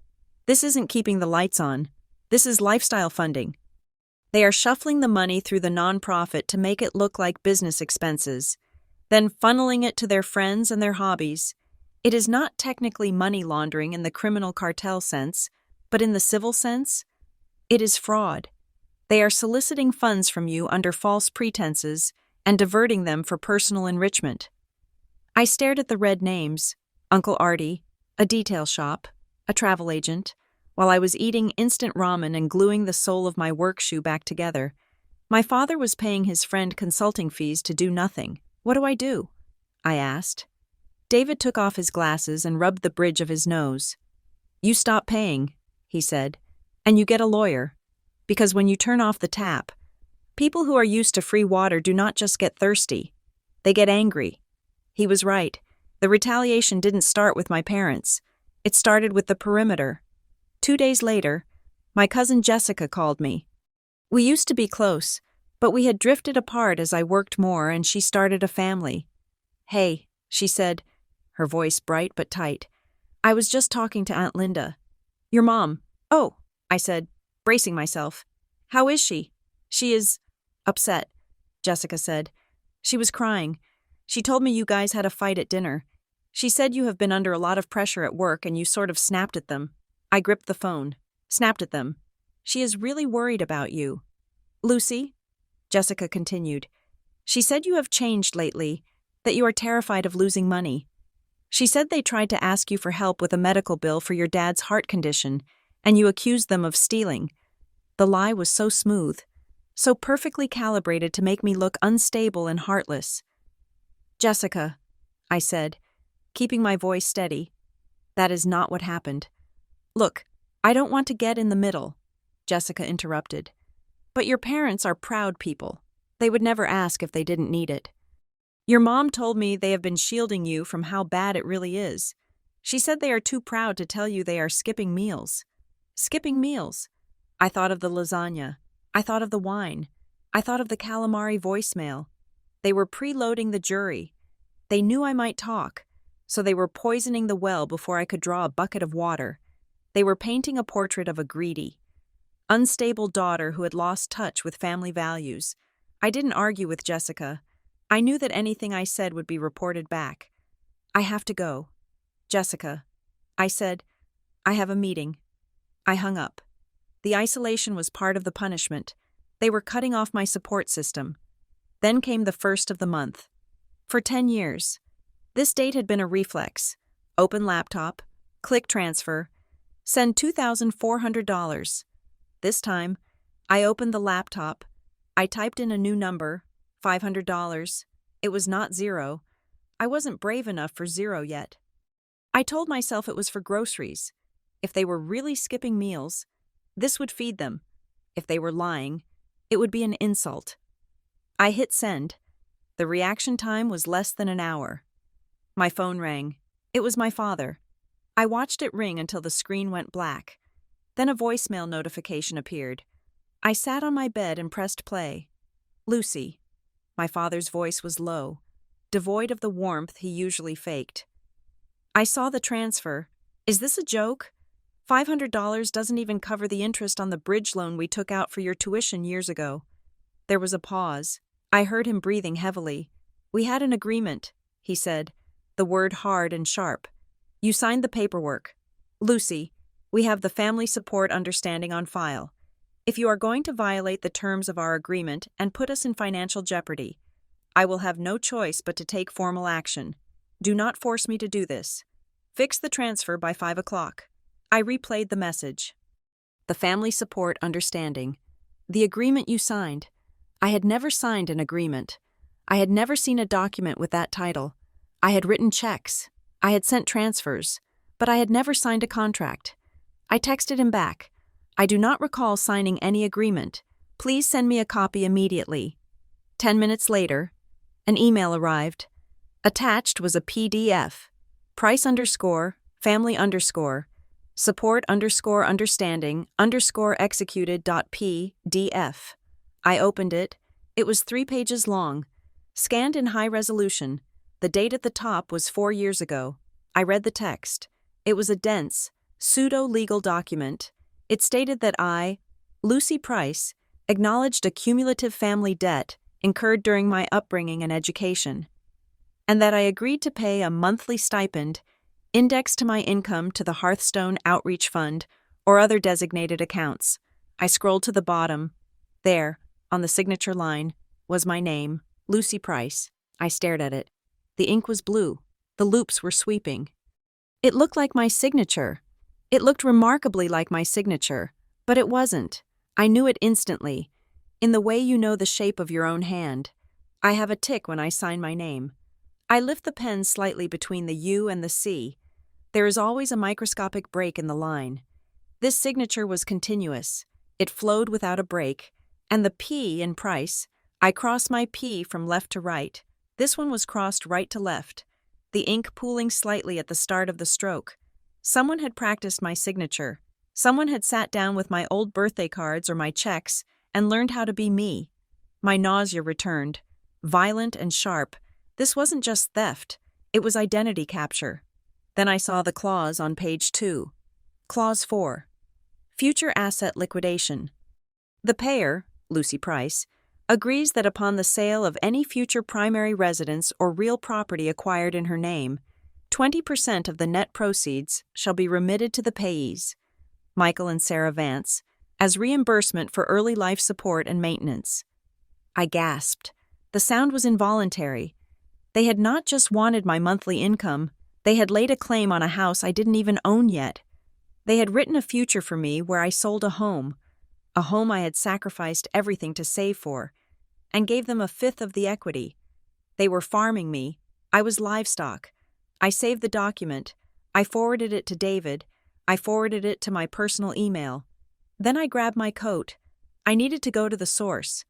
this isn't keeping the lights on. This is lifestyle funding. They are shuffling the money through the nonprofit to make it look like business expenses, then funneling it to their friends and their hobbies. It is not technically money laundering in the criminal cartel sense, but in the civil sense, it is fraud. They are soliciting funds from you under false pretenses and diverting them for personal enrichment." I stared at the red names: Uncle Artie, a detail shop, a travel agent, while I was eating instant ramen and gluing the sole of my work shoe back together. My father was paying his friend consulting fees to do nothing. "What do I do?" I asked. David took off his glasses and rubbed the bridge of his nose. "You stop paying," he said, "and you get a lawyer. Because when you turn off the tap, people who are used to free water do not just get thirsty. They get angry." He was right. The retaliation didn't start with my parents. It started with the perimeter. 2 days later, my cousin Jessica called me. We used to be close, but we had drifted apart as I worked more and she started a family. "Hey," she said, her voice bright but tight. "I was just talking to Aunt Linda. Your mom." "Oh," I said, bracing myself. "How is she?" "She is upset," Jessica said. "She was crying. She told me you guys had a fight at dinner. She said you have been under a lot of pressure at work and you sort of snapped at them." I gripped the phone. "Snapped at them. She is really worried about you." "Lucy," Jessica continued, "she said you have changed lately, that you are terrified of losing money. She said they tried to ask you for help with a medical bill for your dad's heart condition, and you accused them of stealing." The lie was so smooth, so perfectly calibrated to make me look unstable and heartless. "Jessica," I said, keeping my voice steady, "that is not what happened." "Look, I don't want to get in the middle," Jessica interrupted. "But your parents are proud people. They would never ask if they didn't need it. Your mom told me they have been shielding you from how bad it really is. She said they are too proud to tell you they are skipping meals." Skipping meals. I thought of the lasagna. I thought of the wine. I thought of the calamari voicemail. They were preloading the jury. They knew I might talk, so they were poisoning the well before I could draw a bucket of water. They were painting a portrait of a greedy. unstable daughter who had lost touch with family values. I didn't argue with Jessica. I knew that anything I said would be reported back. I have to go. Jessica. I said, I have a meeting. I hung up. The isolation was part of the punishment. They were cutting off my support system. Then came the first of the month. For 10 years. This date had been a reflex. Open laptop, click transfer, send $2,400. This time, I opened the laptop. I typed in a new number, $500. It was not zero. I wasn't brave enough for zero yet. I told myself it was for groceries. If they were really skipping meals, this would feed them. If they were lying, it would be an insult. I hit send. The reaction time was less than an hour. My phone rang. It was my father. I watched it ring until the screen went black. Then a voicemail notification appeared. I sat on my bed and pressed play. Lucy. My father's voice was low, devoid of the warmth he usually faked. I saw the transfer. Is this a joke? $500 doesn't even cover the interest on the bridge loan we took out for your tuition years ago. There was a pause. I heard him breathing heavily. We had an agreement, he said, the word hard and sharp. You signed the paperwork. Lucy, we have the family support understanding on file. If you are going to violate the terms of our agreement and put us in financial jeopardy, I will have no choice but to take formal action. Do not force me to do this. Fix the transfer by 5 o'clock. I replayed the message. The family support understanding. The agreement you signed. I had never signed an agreement. I had never seen a document with that title. I had written checks. I had sent transfers. But I had never signed a contract. I texted him back. I do not recall signing any agreement. Please send me a copy immediately. 10 minutes later, an email arrived. Attached was a PDF. Price _ family _ support _ understanding _ executed.pdf. I opened it. It was 3 pages long, scanned in high resolution. The date at the top was 4 years ago. I read the text. It was a dense, pseudo-legal document. It stated that I, Lucy Price, acknowledged a cumulative family debt incurred during my upbringing and education, and that I agreed to pay a monthly stipend indexed to my income to the Hearthstone Outreach Fund or other designated accounts. I scrolled to the bottom. There, on the signature line, was my name, Lucy Price. I stared at it. The ink was blue. The loops were sweeping. It looked like my signature. It looked remarkably like my signature, but it wasn't. I knew it instantly, in the way you know the shape of your own hand. I have a tic when I sign my name. I lift the pen slightly between the U and the C. There is always a microscopic break in the line. This signature was continuous. It flowed without a break. And the P in Price, I cross my P from left to right. This one was crossed right to left, the ink pooling slightly at the start of the stroke. Someone had practiced my signature. Someone had sat down with my old birthday cards or my checks and learned how to be me. My nausea returned, violent and sharp. This wasn't just theft. It was identity capture. Then I saw the clause on page 2. Clause 4. Future asset liquidation. The payer, Lucy Price, agrees that upon the sale of any future primary residence or real property acquired in her name, 20% of the net proceeds shall be remitted to the payees, Michael and Sarah Vance, as reimbursement for early life support and maintenance. I gasped. The sound was involuntary. They had not just wanted my monthly income, they had laid a claim on a house I didn't even own yet. They had written a future for me where I sold a home I had sacrificed everything to save for, and gave them 1/5 of the equity. They were farming me. I was livestock. I saved the document. I forwarded it to David. I forwarded it to my personal email. Then I grabbed my coat. I needed to go to the source.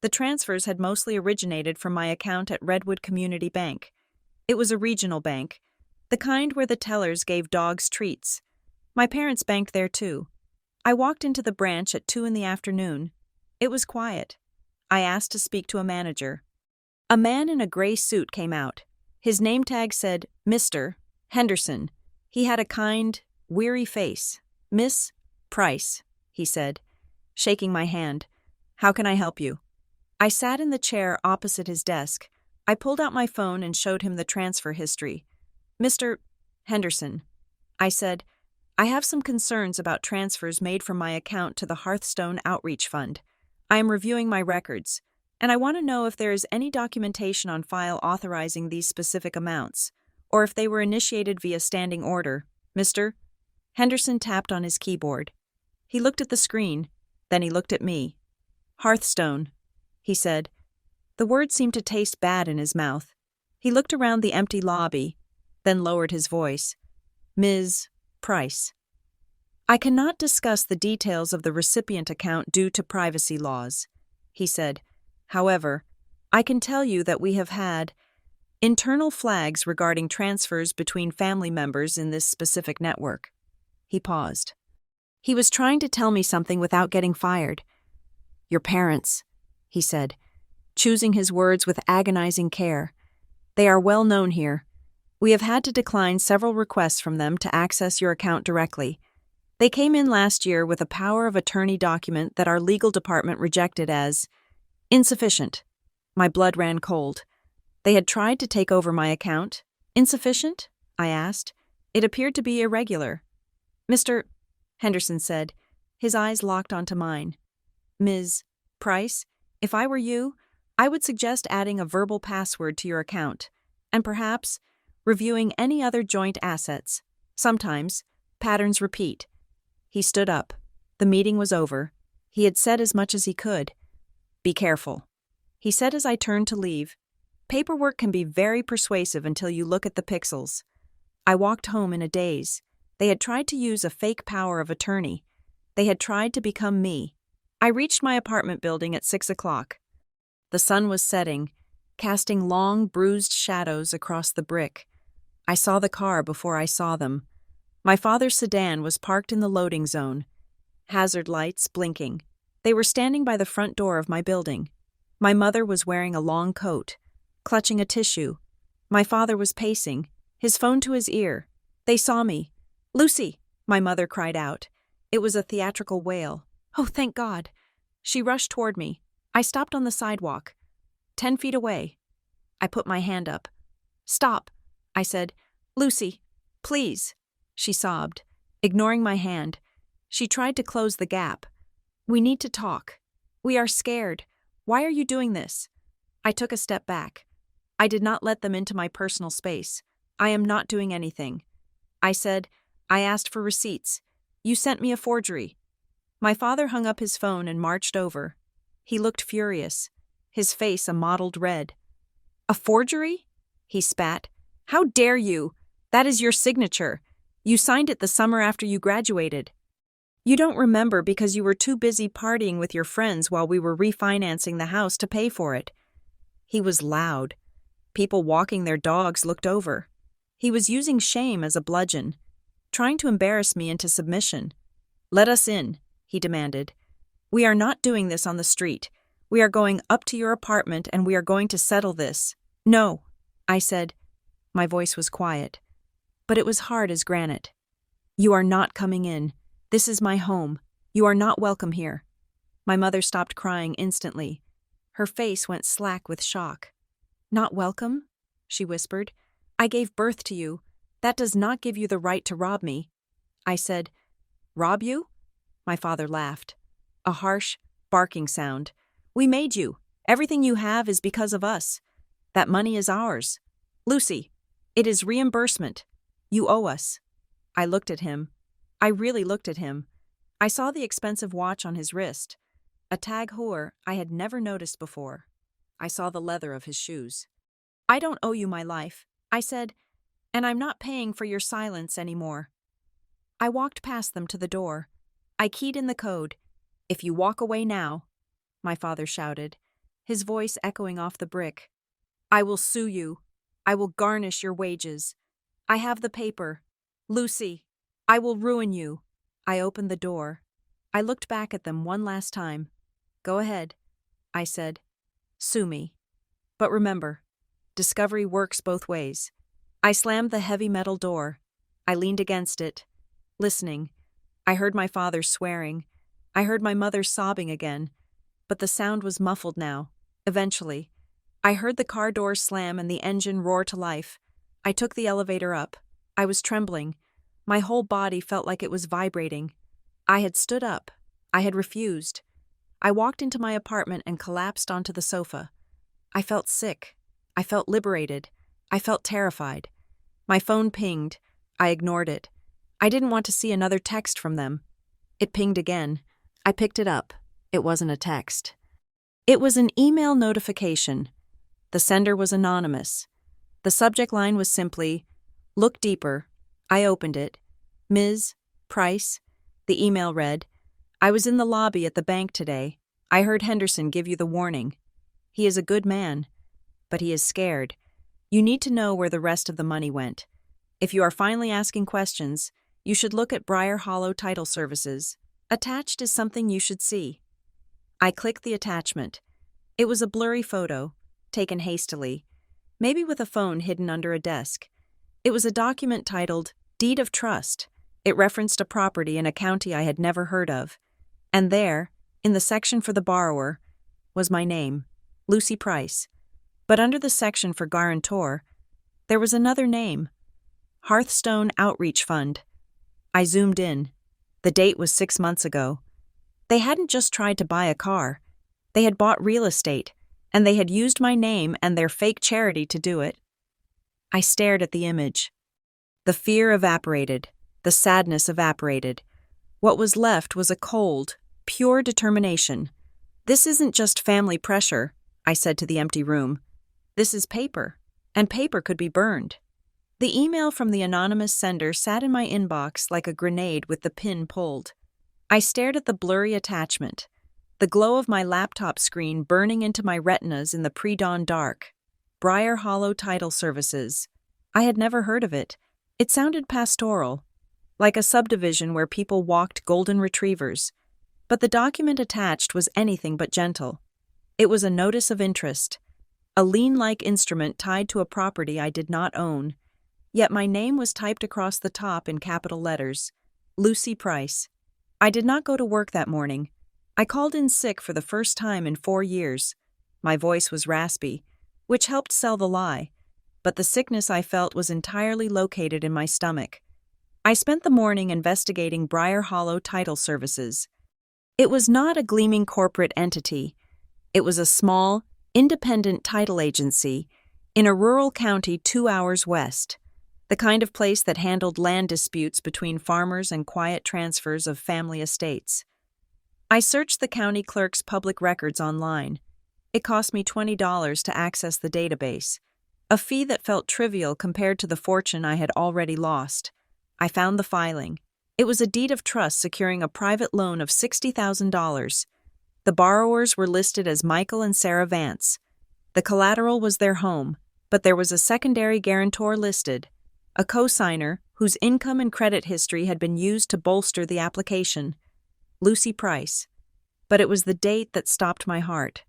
The transfers had mostly originated from my account at Redwood Community Bank. It was a regional bank, the kind where the tellers gave dogs treats. My parents banked there too. I walked into the branch at 2 in the afternoon. It was quiet. I asked to speak to a manager. A man in a gray suit came out. His name tag said, Mr. Henderson. He had a kind, weary face. Miss Price, he said. shaking my hand. "How can I help you?" I sat in the chair opposite his desk. I pulled out my phone and showed him the transfer history. "Mr. Henderson," I said, "I have some concerns about transfers made from my account to the Hearthstone Outreach Fund. I am reviewing my records, and I want to know if there is any documentation on file authorizing these specific amounts, or if they were initiated via standing order." "Mr. Henderson tapped on his keyboard. He looked at the screen, then he looked at me. "Hearthstone," he said. The word seemed to taste bad in his mouth. He looked around the empty lobby, then lowered his voice. "Ms. Price. I cannot discuss the details of the recipient account due to privacy laws," he said. "However, I can tell you that we have had internal flags regarding transfers between family members in this specific network." He paused. He was trying to tell me something without getting fired. "Your parents," he said, choosing his words with agonizing care. "They are well known here. We have had to decline several requests from them to access your account directly. They came in last year with a power of attorney document that our legal department rejected as insufficient." My blood ran cold. They had tried to take over my account. "Insufficient?" I asked. "It appeared to be irregular." "Mr. Henderson said, his eyes locked onto mine. "Ms. Price, if I were you, I would suggest adding a verbal password to your account, and perhaps reviewing any other joint assets. Sometimes patterns repeat." He stood up. The meeting was over. He had said as much as he could. "Be careful," he said as I turned to leave. "Paperwork can be very persuasive until you look at the pixels." I walked home in a daze. They had tried to use a fake power of attorney. They had tried to become me. I reached my apartment building at 6 o'clock. The sun was setting, casting long, bruised shadows across the brick. I saw the car before I saw them. My father's sedan was parked in the loading zone, hazard lights blinking. They were standing by the front door of my building. My mother was wearing a long coat, clutching a tissue. My father was pacing, his phone to his ear. They saw me. "Lucy!" my mother cried out. It was a theatrical wail. "Oh, thank God!" She rushed toward me. I stopped on the sidewalk, 10 feet away. I put my hand up. "Stop," I said. "Lucy, please." She sobbed, ignoring my hand. She tried to close the gap. "We need to talk. We are scared. Why are you doing this?" I took a step back. I did not let them into my personal space. "I am not doing anything." I said, "I asked for receipts. You sent me a forgery." My father hung up his phone and marched over. He looked furious, his face a mottled red. "A forgery?" he spat. "How dare you? That is your signature. You signed it the summer after you graduated. You don't remember because you were too busy partying with your friends while we were refinancing the house to pay for it." He was loud. People walking their dogs looked over. He was using shame as a bludgeon, trying to embarrass me into submission. "Let us in," he demanded. "We are not doing this on the street. We are going up to your apartment and we are going to settle this." "No," I said. My voice was quiet, but it was hard as granite. "You are not coming in. This is my home. You are not welcome here." My mother stopped crying instantly. Her face went slack with shock. "Not welcome?" she whispered. "I gave birth to you. That does not give you the right to rob me." I said, "Rob you?" My father laughed. A harsh, barking sound. "We made you. Everything you have is because of us. That money is ours. Lucy, it is reimbursement. You owe us." I looked at him. I really looked at him. I saw the expensive watch on his wrist, a Tag Heuer I had never noticed before. I saw the leather of his shoes. "I don't owe you my life," I said, "and I'm not paying for your silence anymore." I walked past them to the door. I keyed in the code. "If you walk away now," my father shouted, his voice echoing off the brick, "I will sue you. I will garnish your wages. I have the paper. Lucy, I will ruin you." I opened the door. I looked back at them one last time. "Go ahead," I said. "Sue me. But remember, discovery works both ways." I slammed the heavy metal door. I leaned against it, listening. I heard my father swearing. I heard my mother sobbing again, but the sound was muffled now. Eventually, I heard the car doors slam and the engine roar to life. I took the elevator up. I was trembling. My whole body felt like it was vibrating. I had stood up. I had refused. I walked into my apartment and collapsed onto the sofa. I felt sick. I felt liberated. I felt terrified. My phone pinged. I ignored it. I didn't want to see another text from them. It pinged again. I picked it up. It wasn't a text. It was an email notification. The sender was anonymous. The subject line was simply, "Look deeper." I opened it. "Ms. Price," the email read, "I was in the lobby at the bank today. I heard Henderson give you the warning. He is a good man, but he is scared. You need to know where the rest of the money went. If you are finally asking questions, you should look at Briar Hollow Title Services. Attached is something you should see." I clicked the attachment. It was a blurry photo, taken hastily, maybe with a phone hidden under a desk. It was a document titled Deed of Trust. It referenced a property in a county I had never heard of. And there, in the section for the borrower, was my name, Lucy Price. But under the section for guarantor, there was another name, Hearthstone Outreach Fund. I zoomed in. The date was 6 months ago. They hadn't just tried to buy a car. They had bought real estate, and they had used my name and their fake charity to do it. I stared at the image. The fear evaporated. The sadness evaporated. What was left was a cold, pure determination. "This isn't just family pressure," I said to the empty room. "This is paper, and paper could be burned." The email from the anonymous sender sat in my inbox like a grenade with the pin pulled. I stared at the blurry attachment, the glow of my laptop screen burning into my retinas in the pre-dawn dark. Briar Hollow Title Services. I had never heard of it. It sounded pastoral, like a subdivision where people walked golden retrievers. But the document attached was anything but gentle. It was a notice of interest, a lien-like instrument tied to a property I did not own. Yet my name was typed across the top in capital letters, Lucy Price. I did not go to work that morning. I called in sick for the first time in 4 years. My voice was raspy, which helped sell the lie, but the sickness I felt was entirely located in my stomach. I spent the morning investigating Briar Hollow Title Services. It was not a gleaming corporate entity. It was a small, independent title agency in a rural county 2 hours west, the kind of place that handled land disputes between farmers and quiet transfers of family estates. I searched the county clerk's public records online. It cost me $20 to access the database, a fee that felt trivial compared to the fortune I had already lost. I found the filing. It was a deed of trust securing a private loan of $60,000. The borrowers were listed as Michael and Sarah Vance. The collateral was their home, but there was a secondary guarantor listed, a co-signer whose income and credit history had been used to bolster the application, Lucy Price. But it was the date that stopped my heart.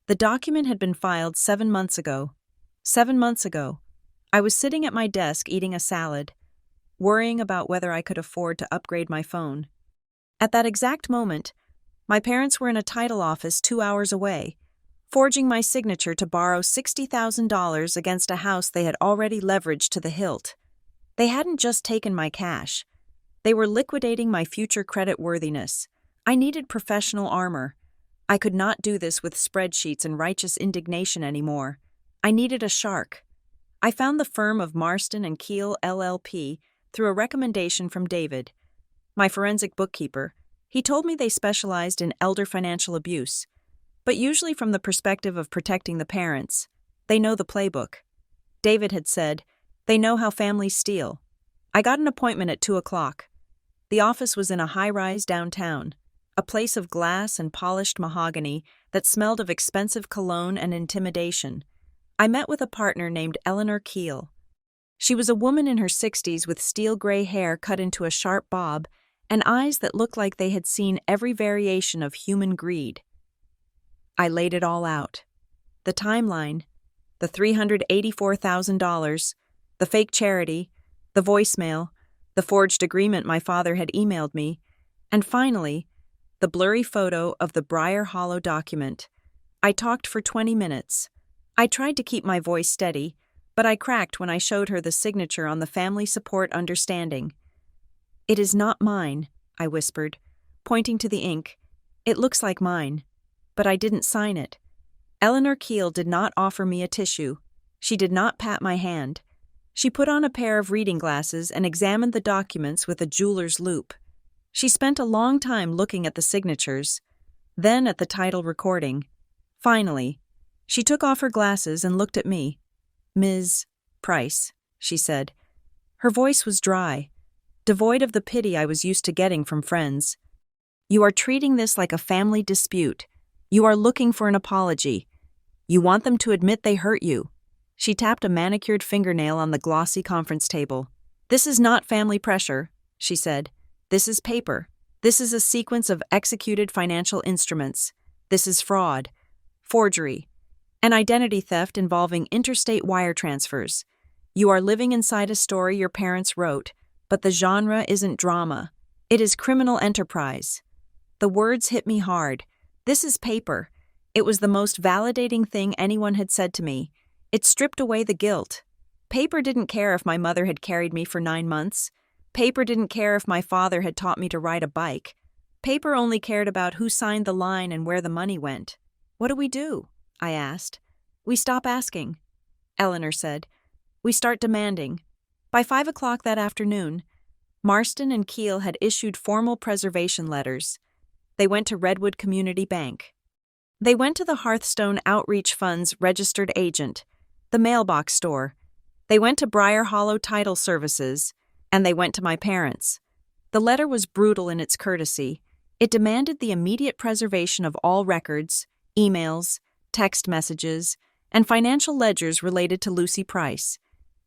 The document had been filed 7 months ago. 7 months ago. I was sitting at my desk eating a salad, worrying about whether I could afford to upgrade my phone. At that exact moment, my parents were in a title office 2 hours away, forging my signature to borrow $60,000 against a house they had already leveraged to the hilt. They hadn't just taken my cash. They were liquidating my future creditworthiness. I needed professional armor. I could not do this with spreadsheets and righteous indignation anymore. I needed a shark. I found the firm of Marston and Keel LLP through a recommendation from David, my forensic bookkeeper. He told me they specialized in elder financial abuse, but usually from the perspective of protecting the parents. They know the playbook. David had said, they know how families steal. I got an appointment at 2 o'clock. The office was in a high-rise downtown, a place of glass and polished mahogany that smelled of expensive cologne and intimidation. I met with a partner named Eleanor Keel. She was a woman in her 60s with steel-gray hair cut into a sharp bob and eyes that looked like they had seen every variation of human greed. I laid it all out. The timeline, the $384,000, the fake charity, the voicemail, the forged agreement my father had emailed me, and finally, the blurry photo of the Briar Hollow document. I talked for 20 minutes. I tried to keep my voice steady, but I cracked when I showed her the signature on the family support understanding. "It is not mine," I whispered, pointing to the ink. "It looks like mine, but I didn't sign it." Eleanor Keel did not offer me a tissue. She did not pat my hand. She put on a pair of reading glasses and examined the documents with a jeweler's loupe. She spent a long time looking at the signatures, then at the title recording. Finally, she took off her glasses and looked at me. "Ms. Price," she said. Her voice was dry, devoid of the pity I was used to getting from friends. "You are treating this like a family dispute. You are looking for an apology. You want them to admit they hurt you." She tapped a manicured fingernail on the glossy conference table. "This is not family pressure," she said. "This is paper. This is a sequence of executed financial instruments. This is fraud, forgery, and identity theft involving interstate wire transfers. You are living inside a story your parents wrote, but the genre isn't drama. It is criminal enterprise." The words hit me hard. This is paper. It was the most validating thing anyone had said to me. It stripped away the guilt. Paper didn't care if my mother had carried me for 9 months. Paper didn't care if my father had taught me to ride a bike. Paper only cared about who signed the line and where the money went. "What do we do?" I asked. "We stop asking," Eleanor said. "We start demanding." By 5 o'clock that afternoon, Marston and Keel had issued formal preservation letters. They went to Redwood Community Bank. They went to the Hearthstone Outreach Fund's registered agent, the mailbox store. They went to Briar Hollow Title Services, and they went to my parents. The letter was brutal in its courtesy. It demanded the immediate preservation of all records, emails, text messages, and financial ledgers related to Lucy Price.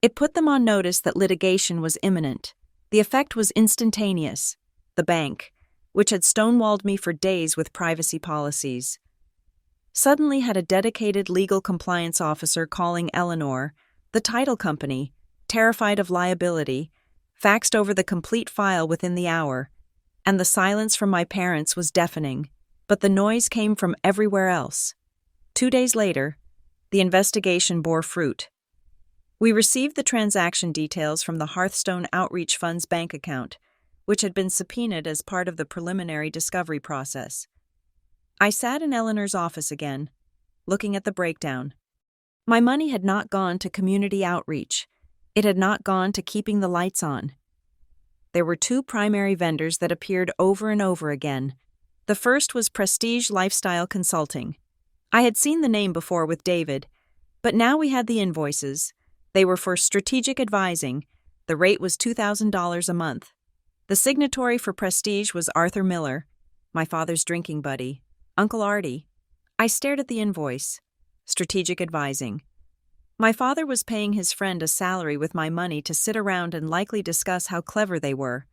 It put them on notice that litigation was imminent. The effect was instantaneous. The bank, which had stonewalled me for days with privacy policies, suddenly had a dedicated legal compliance officer calling Eleanor, the title company, terrified of liability, faxed over the complete file within the hour, and the silence from my parents was deafening, but the noise came from everywhere else. 2 days later, the investigation bore fruit. We received the transaction details from the Hearthstone Outreach Fund's bank account, which had been subpoenaed as part of the preliminary discovery process. I sat in Eleanor's office again, looking at the breakdown. My money had not gone to community outreach. It had not gone to keeping the lights on. There were 2 primary vendors that appeared over and over again. The first was Prestige Lifestyle Consulting. I had seen the name before with David, but now we had the invoices. They were for strategic advising. The rate was $2,000 a month. The signatory for Prestige was Arthur Miller, my father's drinking buddy, Uncle Artie. I stared at the invoice. Strategic advising. My father was paying his friend a salary with my money to sit around and likely discuss how clever they were.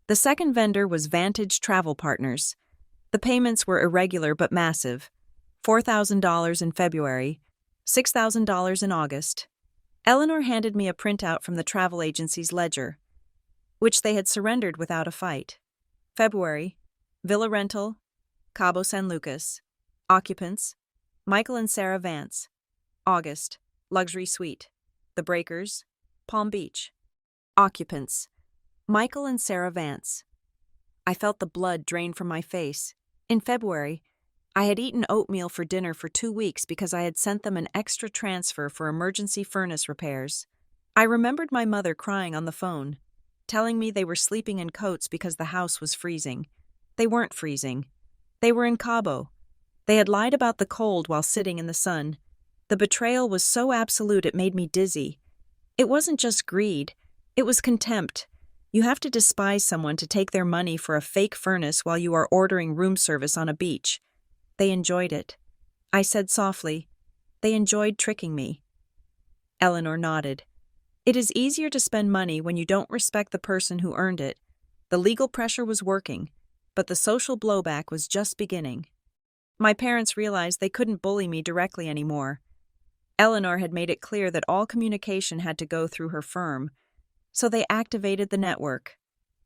The second vendor was Vantage Travel Partners. The payments were irregular but massive. $4,000 in February, $6,000 in August. Eleanor handed me a printout from the travel agency's ledger, which they had surrendered without a fight. February, Villa Rental, Cabo San Lucas. Occupants, Michael and Sarah Vance. August, Luxury Suite, The Breakers, Palm Beach. Occupants, Michael and Sarah Vance. I felt the blood drain from my face. In February, I had eaten oatmeal for dinner for 2 weeks because I had sent them an extra transfer for emergency furnace repairs. I remembered my mother crying on the phone, telling me they were sleeping in coats because the house was freezing. They weren't freezing. They were in Cabo. They had lied about the cold while sitting in the sun. The betrayal was so absolute it made me dizzy. It wasn't just greed. It was contempt. You have to despise someone to take their money for a fake furnace while you are ordering room service on a beach. They enjoyed it. I said softly, "They enjoyed tricking me." Eleanor nodded. It is easier to spend money when you don't respect the person who earned it. The legal pressure was working, but the social blowback was just beginning. My parents realized they couldn't bully me directly anymore. Eleanor had made it clear that all communication had to go through her firm, so they activated the network.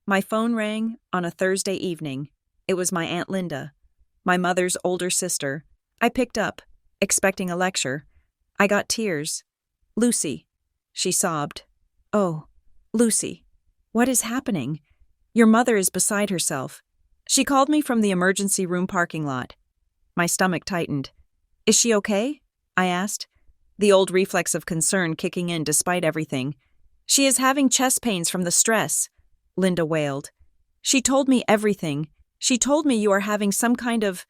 My phone rang on a Thursday evening. It was my Aunt Linda, my mother's older sister. I picked up, expecting a lecture. I got tears. "Lucy," she sobbed. "Oh, Lucy, what is happening? Your mother is beside herself." She called me from the emergency room parking lot. My stomach tightened. "Is she okay?" I asked, the old reflex of concern kicking in despite everything. "She is having chest pains from the stress," Linda wailed. "She told me everything. She told me you are having some kind of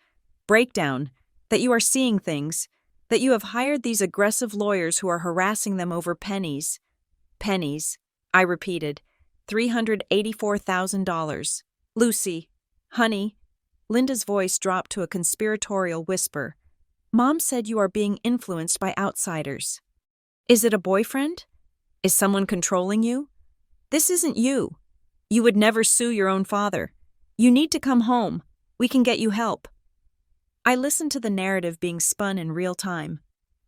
breakdown, that you are seeing things, that you have hired these aggressive lawyers who are harassing them over pennies." "Pennies," I repeated. $384,000. "Lucy, honey," Linda's voice dropped to a conspiratorial whisper. "Mom said you are being influenced by outsiders. Is it a boyfriend? Is someone controlling you? This isn't you. You would never sue your own father. You need to come home. We can get you help." I listened to the narrative being spun in real time.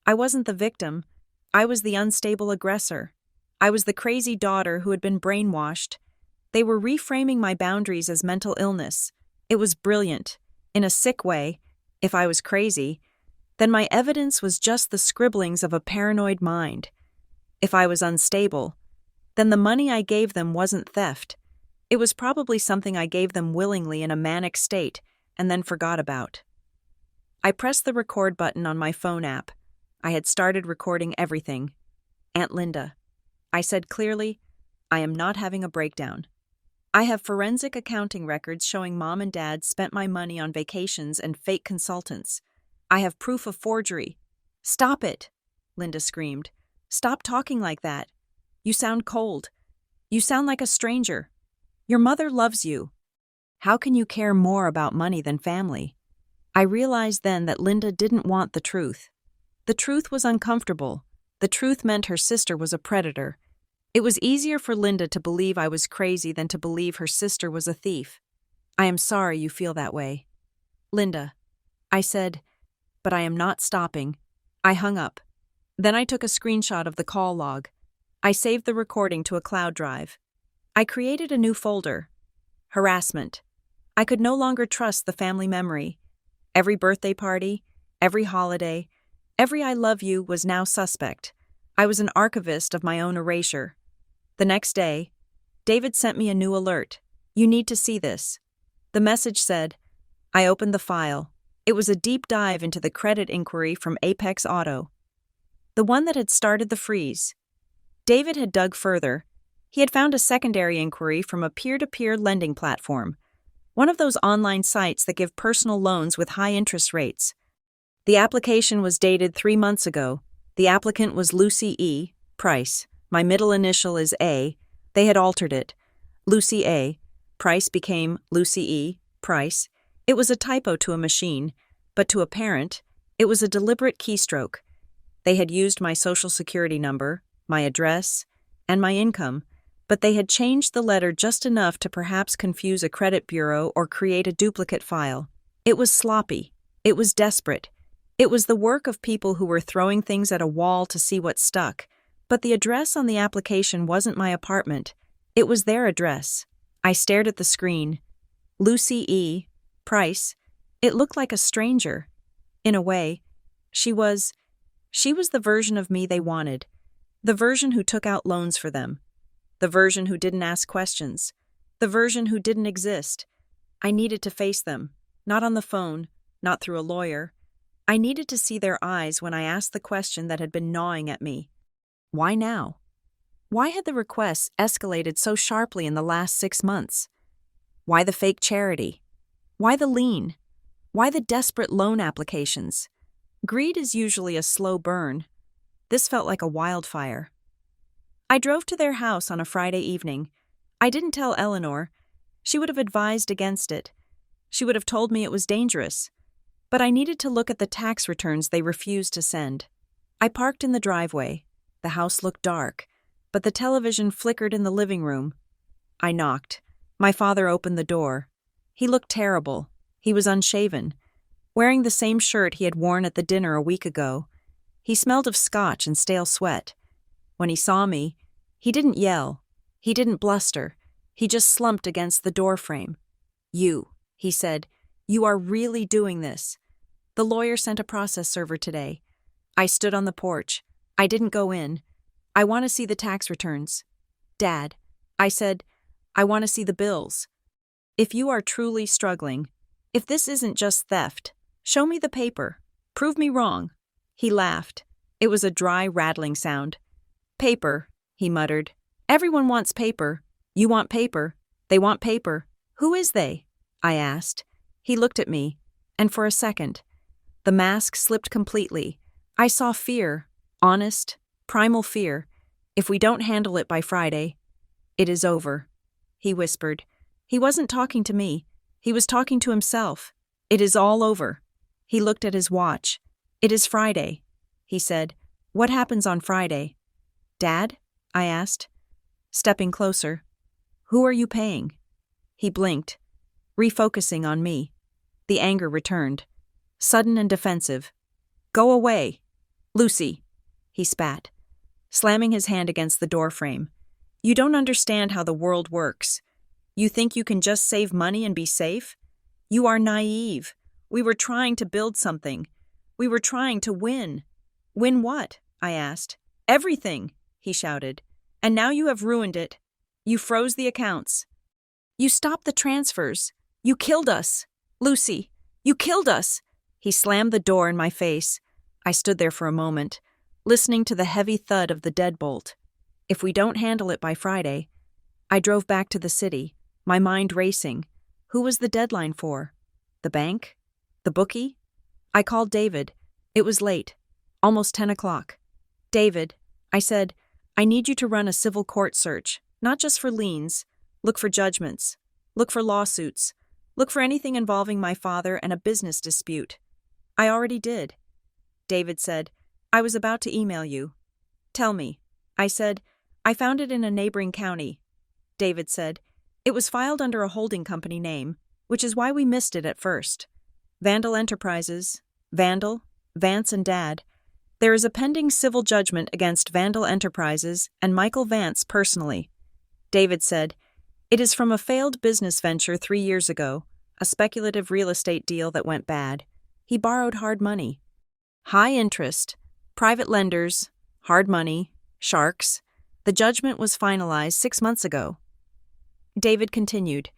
I wasn't the victim. I was the unstable aggressor. I was the crazy daughter who had been brainwashed. They were reframing my boundaries as mental illness. It was brilliant. In a sick way, if I was crazy, then my evidence was just the scribblings of a paranoid mind. If I was unstable, then the money I gave them wasn't theft. It was probably something I gave them willingly in a manic state and then forgot about. I pressed the record button on my phone app. I had started recording everything. "Aunt Linda," I said clearly, "I am not having a breakdown. I have forensic accounting records showing Mom and Dad spent my money on vacations and fake consultants. I have proof of forgery." "Stop it," Linda screamed. "Stop talking like that. You sound cold. You sound like a stranger. Your mother loves you. How can you care more about money than family?" I realized then that Linda didn't want the truth. The truth was uncomfortable. The truth meant her sister was a predator. It was easier for Linda to believe I was crazy than to believe her sister was a thief. "I am sorry you feel that way, Linda," I said, "but I am not stopping." I hung up. Then I took a screenshot of the call log. I saved the recording to a cloud drive. I created a new folder. Harassment. I could no longer trust the family memory. Every birthday party, every holiday, every "I love you" was now suspect. I was an archivist of my own erasure. The next day, David sent me a new alert. "You need to see this." The message said, I opened the file. It was a deep dive into the credit inquiry from Apex Auto, the one that had started the freeze. David had dug further. He had found a secondary inquiry from a peer-to-peer lending platform, one of those online sites that give personal loans with high interest rates. The application was dated 3 months ago. The applicant was Lucy E. Price. My middle initial is A. They had altered it. Lucy A. Price became Lucy E. Price. It was a typo to a machine, but to a parent, it was a deliberate keystroke. They had used my social security number, my address, and my income, but they had changed the letter just enough to perhaps confuse a credit bureau or create a duplicate file. It was sloppy. It was desperate. It was the work of people who were throwing things at a wall to see what stuck. But the address on the application wasn't my apartment. It was their address. I stared at the screen. Lucy E. Price. It looked like a stranger. In a way, she was the version of me they wanted. The version who took out loans for them. The version who didn't ask questions. The version who didn't exist. I needed to face them. Not on the phone, not through a lawyer. I needed to see their eyes when I asked the question that had been gnawing at me. Why now? Why had the requests escalated so sharply in the last 6 months? Why the fake charity? Why the lien? Why the desperate loan applications? Greed is usually a slow burn. This felt like a wildfire. I drove to their house on a Friday evening. I didn't tell Eleanor. She would have advised against it. She would have told me it was dangerous. But I needed to look at the tax returns they refused to send. I parked in the driveway. The house looked dark, but the television flickered in the living room. I knocked. My father opened the door. He looked terrible. He was unshaven, wearing the same shirt he had worn at the dinner a week ago. He smelled of scotch and stale sweat. When he saw me, he didn't yell. He didn't bluster. He just slumped against the door frame. "You," He said, "You are really doing this." The lawyer sent a process server today. I stood on the porch. I didn't go in. "I want to see the tax returns." "Dad," I said, "I want to see the bills." "If you are truly struggling, if this isn't just theft, show me the paper. Prove me wrong." He laughed. It was a dry, rattling sound. "Paper," he muttered. "Everyone wants paper. You want paper. They want paper. Who is they?" I asked. He looked at me, and for a second, the mask slipped completely. I saw fear, honest, primal fear. "If we don't handle it by Friday, it is over," he whispered. He wasn't talking to me. He was talking to himself. "It is all over." He looked at his watch. "It is Friday," he said. "What happens on Friday?" "Dad?" I asked, stepping closer. "Who are you paying?" He blinked, refocusing on me. The anger returned, sudden and defensive. "Go away. Lucy," he spat, slamming his hand against the doorframe. "You don't understand how the world works. You think you can just save money and be safe? You are naive. We were trying to build something. We were trying to win." "Win what?" I asked. "Everything," he shouted. "And now you have ruined it. You froze the accounts. You stopped the transfers. You killed us. Lucy, you killed us." He slammed the door in my face. I stood there for a moment, listening to the heavy thud of the deadbolt. "If we don't handle it by Friday." I drove back to the city, my mind racing. Who was the deadline for? The bank? The bookie? I called David. It was late, almost 10 o'clock. "David," I said, "I need you to run a civil court search, not just for liens. Look for judgments. Look for lawsuits. Look for anything involving my father and a business dispute." "I already did." David said, "I was about to email you." "Tell me." I said, "I found it in a neighboring county." David said, "It was filed under a holding company name, which is why we missed it at first. Vandal Enterprises, Vandal, Vance and Dad. There is a pending civil judgment against Vandal Enterprises and Michael Vance personally." David said, "It is from a failed business venture 3 years ago, a speculative real estate deal that went bad. He borrowed hard money. High interest, private lenders, hard money, sharks. The judgment was finalized 6 months ago." David continued,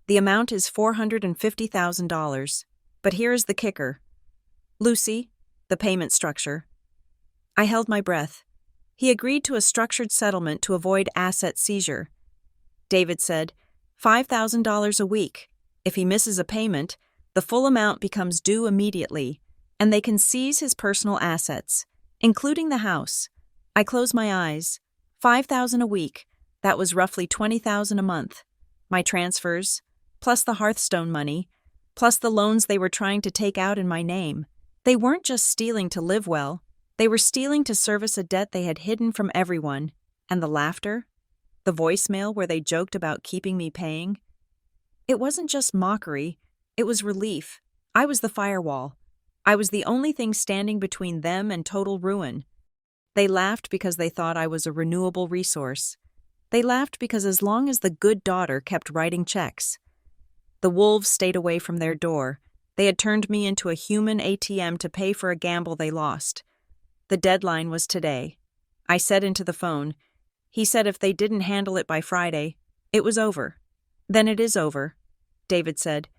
"The amount is $450,000, but here is the kicker. Lucy, the payment structure." I held my breath. He agreed to a structured settlement to avoid asset seizure. David said, $5,000 a week. If he misses a payment, the full amount becomes due immediately, and they can seize his personal assets, including the house. I closed my eyes. $5,000 a week. That was roughly $20,000 a month. My transfers, plus the Hearthstone money, plus the loans they were trying to take out in my name. They weren't just stealing to live well. They were stealing to service a debt they had hidden from everyone. And the laughter? The voicemail where they joked about keeping me paying? It wasn't just mockery. It was relief. I was the firewall. I was the only thing standing between them and total ruin. They laughed because they thought I was a renewable resource. They laughed because as long as the good daughter kept writing checks, the wolves stayed away from their door. They had turned me into a human ATM to pay for a gamble they lost. The deadline was today. I said into the phone. He said if they didn't handle it by Friday, it was over. "Then it is over," David said,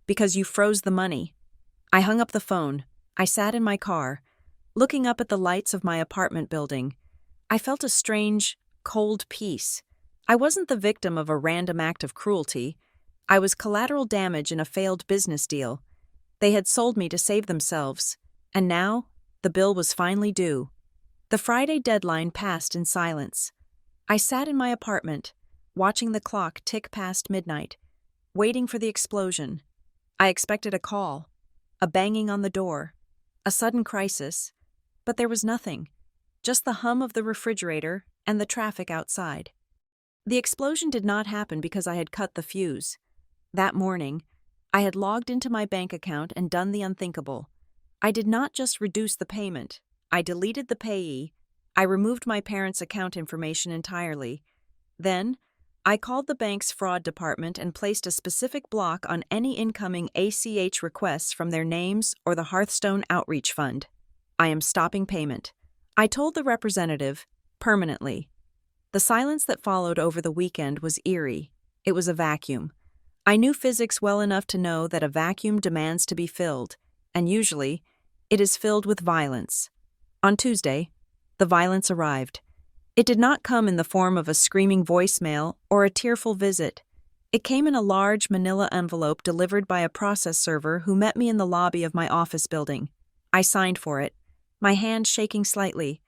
"because you froze the money." I hung up the phone. I sat in my car, looking up at the lights of my apartment building. I felt a strange, cold peace. I wasn't the victim of a random act of cruelty. I was collateral damage in a failed business deal. They had sold me to save themselves, and now the bill was finally due. The Friday deadline passed in silence. I sat in my apartment, watching the clock tick past midnight, waiting for the explosion. I expected a call, a banging on the door, a sudden crisis, but there was nothing, just the hum of the refrigerator and the traffic outside. The explosion did not happen because I had cut the fuse. That morning, I had logged into my bank account and done the unthinkable. I did not just reduce the payment. I deleted the payee. I removed my parents' account information entirely. Then, I called the bank's fraud department and placed a specific block on any incoming ACH requests from their names or the Hearthstone Outreach Fund. I am stopping payment. I told the representative, permanently. The silence that followed over the weekend was eerie. It was a vacuum. I knew physics well enough to know that a vacuum demands to be filled, and usually, it is filled with violence. On Tuesday, the violence arrived. It did not come in the form of a screaming voicemail or a tearful visit. It came in a large manila envelope delivered by a process server who met me in the lobby of my office building. I signed for it, my hand shaking slightly.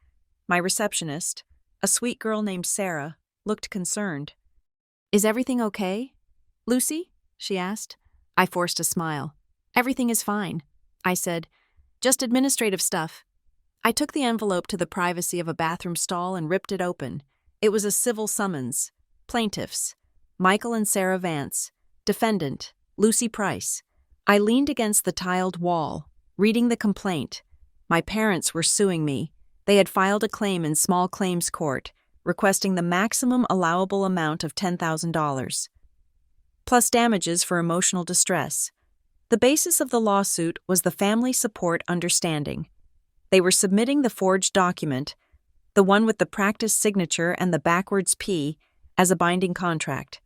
My receptionist, a sweet girl named Sarah, looked concerned. "Is everything okay, Lucy?" she asked. I forced a smile. "Everything is fine," I said. "Just administrative stuff." I took the envelope to the privacy of a bathroom stall and ripped it open. It was a civil summons. Plaintiffs: Michael and Sarah Vance. Defendant: Lucy Price. I leaned against the tiled wall, reading the complaint. My parents were suing me. They had filed a claim in small claims court, requesting the maximum allowable amount of $10,000, plus damages for emotional distress. The basis of the lawsuit was the family support understanding. They were submitting the forged document, the one with the practice signature and the backwards P, as a binding contract.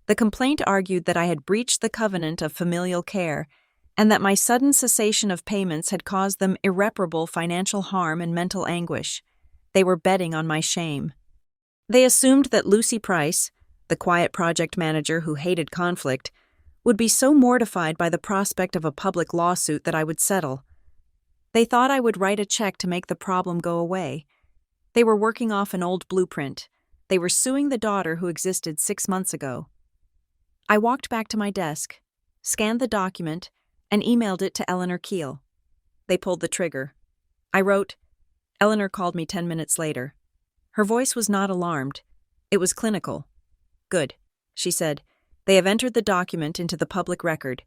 The complaint argued that I had breached the covenant of familial care and that my sudden cessation of payments had caused them irreparable financial harm and mental anguish. They were betting on my shame. They assumed that Lucy Price, the quiet project manager who hated conflict, would be so mortified by the prospect of a public lawsuit that I would settle. They thought I would write a check to make the problem go away. They were working off an old blueprint. They were suing the daughter who existed 6 months ago. I walked back to my desk, scanned the document, and emailed it to Eleanor Keel. They pulled the trigger. I wrote. Eleanor called me 10 minutes later. Her voice was not alarmed. It was clinical. "Good," she said. "They have entered the document into the public record.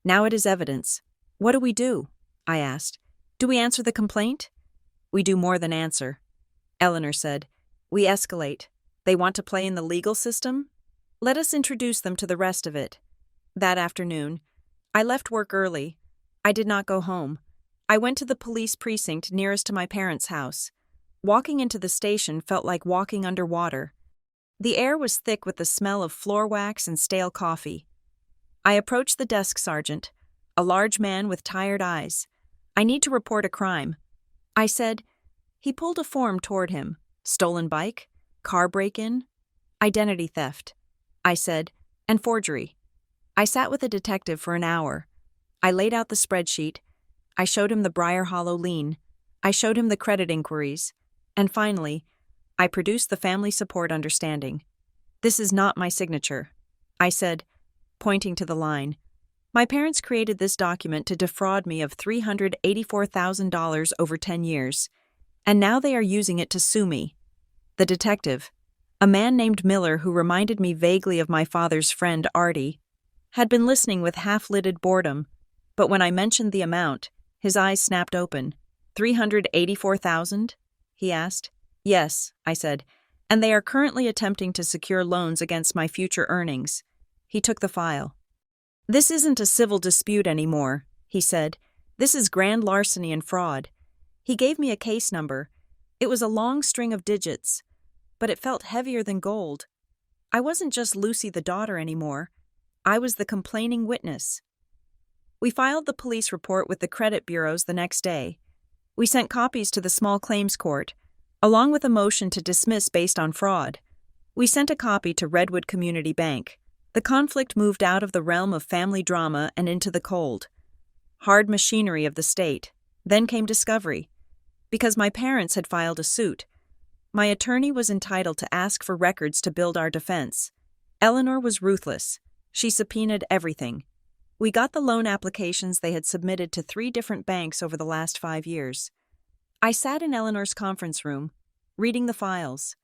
Now it is evidence. What do we do?" I asked. "Do we answer the complaint?" "We do more than answer," Eleanor said. "We escalate. They want to play in the legal system? Let us introduce them to the rest of it." That afternoon, I left work early. I did not go home. I went to the police precinct nearest to my parents' house. Walking into the station felt like walking underwater. The air was thick with the smell of floor wax and stale coffee. I approached the desk sergeant, a large man with tired eyes. "I need to report a crime," I said. He pulled a form toward him. "Stolen bike? Car break-in?" "Identity theft," I said, "and forgery." I sat with the detective for an hour. I laid out the spreadsheet. I showed him the Briar Hollow lien. I showed him the credit inquiries. And finally, I produced the family support understanding. "This is not my signature," I said, pointing to the line. "My parents created this document to defraud me of $384,000 over 10 years, and now they are using it to sue me." The detective, a man named Miller who reminded me vaguely of my father's friend Artie, had been listening with half-lidded boredom, but when I mentioned the amount, his eyes snapped open. $384,000? he asked. "Yes," I said, "and they are currently attempting to secure loans against my future earnings." He took the file. "This isn't a civil dispute anymore," he said. "This is grand larceny and fraud." He gave me a case number. It was a long string of digits, but it felt heavier than gold. I wasn't just Lucy the daughter anymore. I was the complaining witness. We filed the police report with the credit bureaus the next day. We sent copies to the small claims court, along with a motion to dismiss based on fraud. We sent a copy to Redwood Community Bank. The conflict moved out of the realm of family drama and into the cold, hard machinery of the state. Then came discovery. Because my parents had filed a suit, my attorney was entitled to ask for records to build our defense. Eleanor was ruthless. She subpoenaed everything. We got the loan applications they had submitted to 3 different banks over the last 5 years. I sat in Eleanor's conference room, reading the files.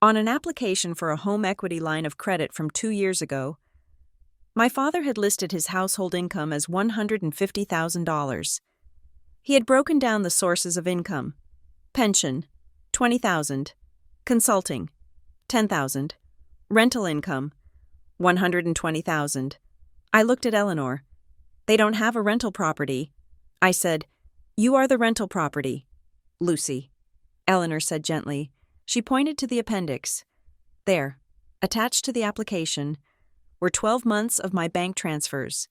On an application for a home equity line of credit from 2 years ago, my father had listed his household income as $150,000. He had broken down the sources of income. Pension, $20,000. Consulting, $10,000. Rental income, 120,000. I looked at Eleanor. They don't have a rental property. I said, You are the rental property. Lucy. Eleanor said gently. She pointed to the appendix. There, attached to the application, were 12 months of my bank transfers.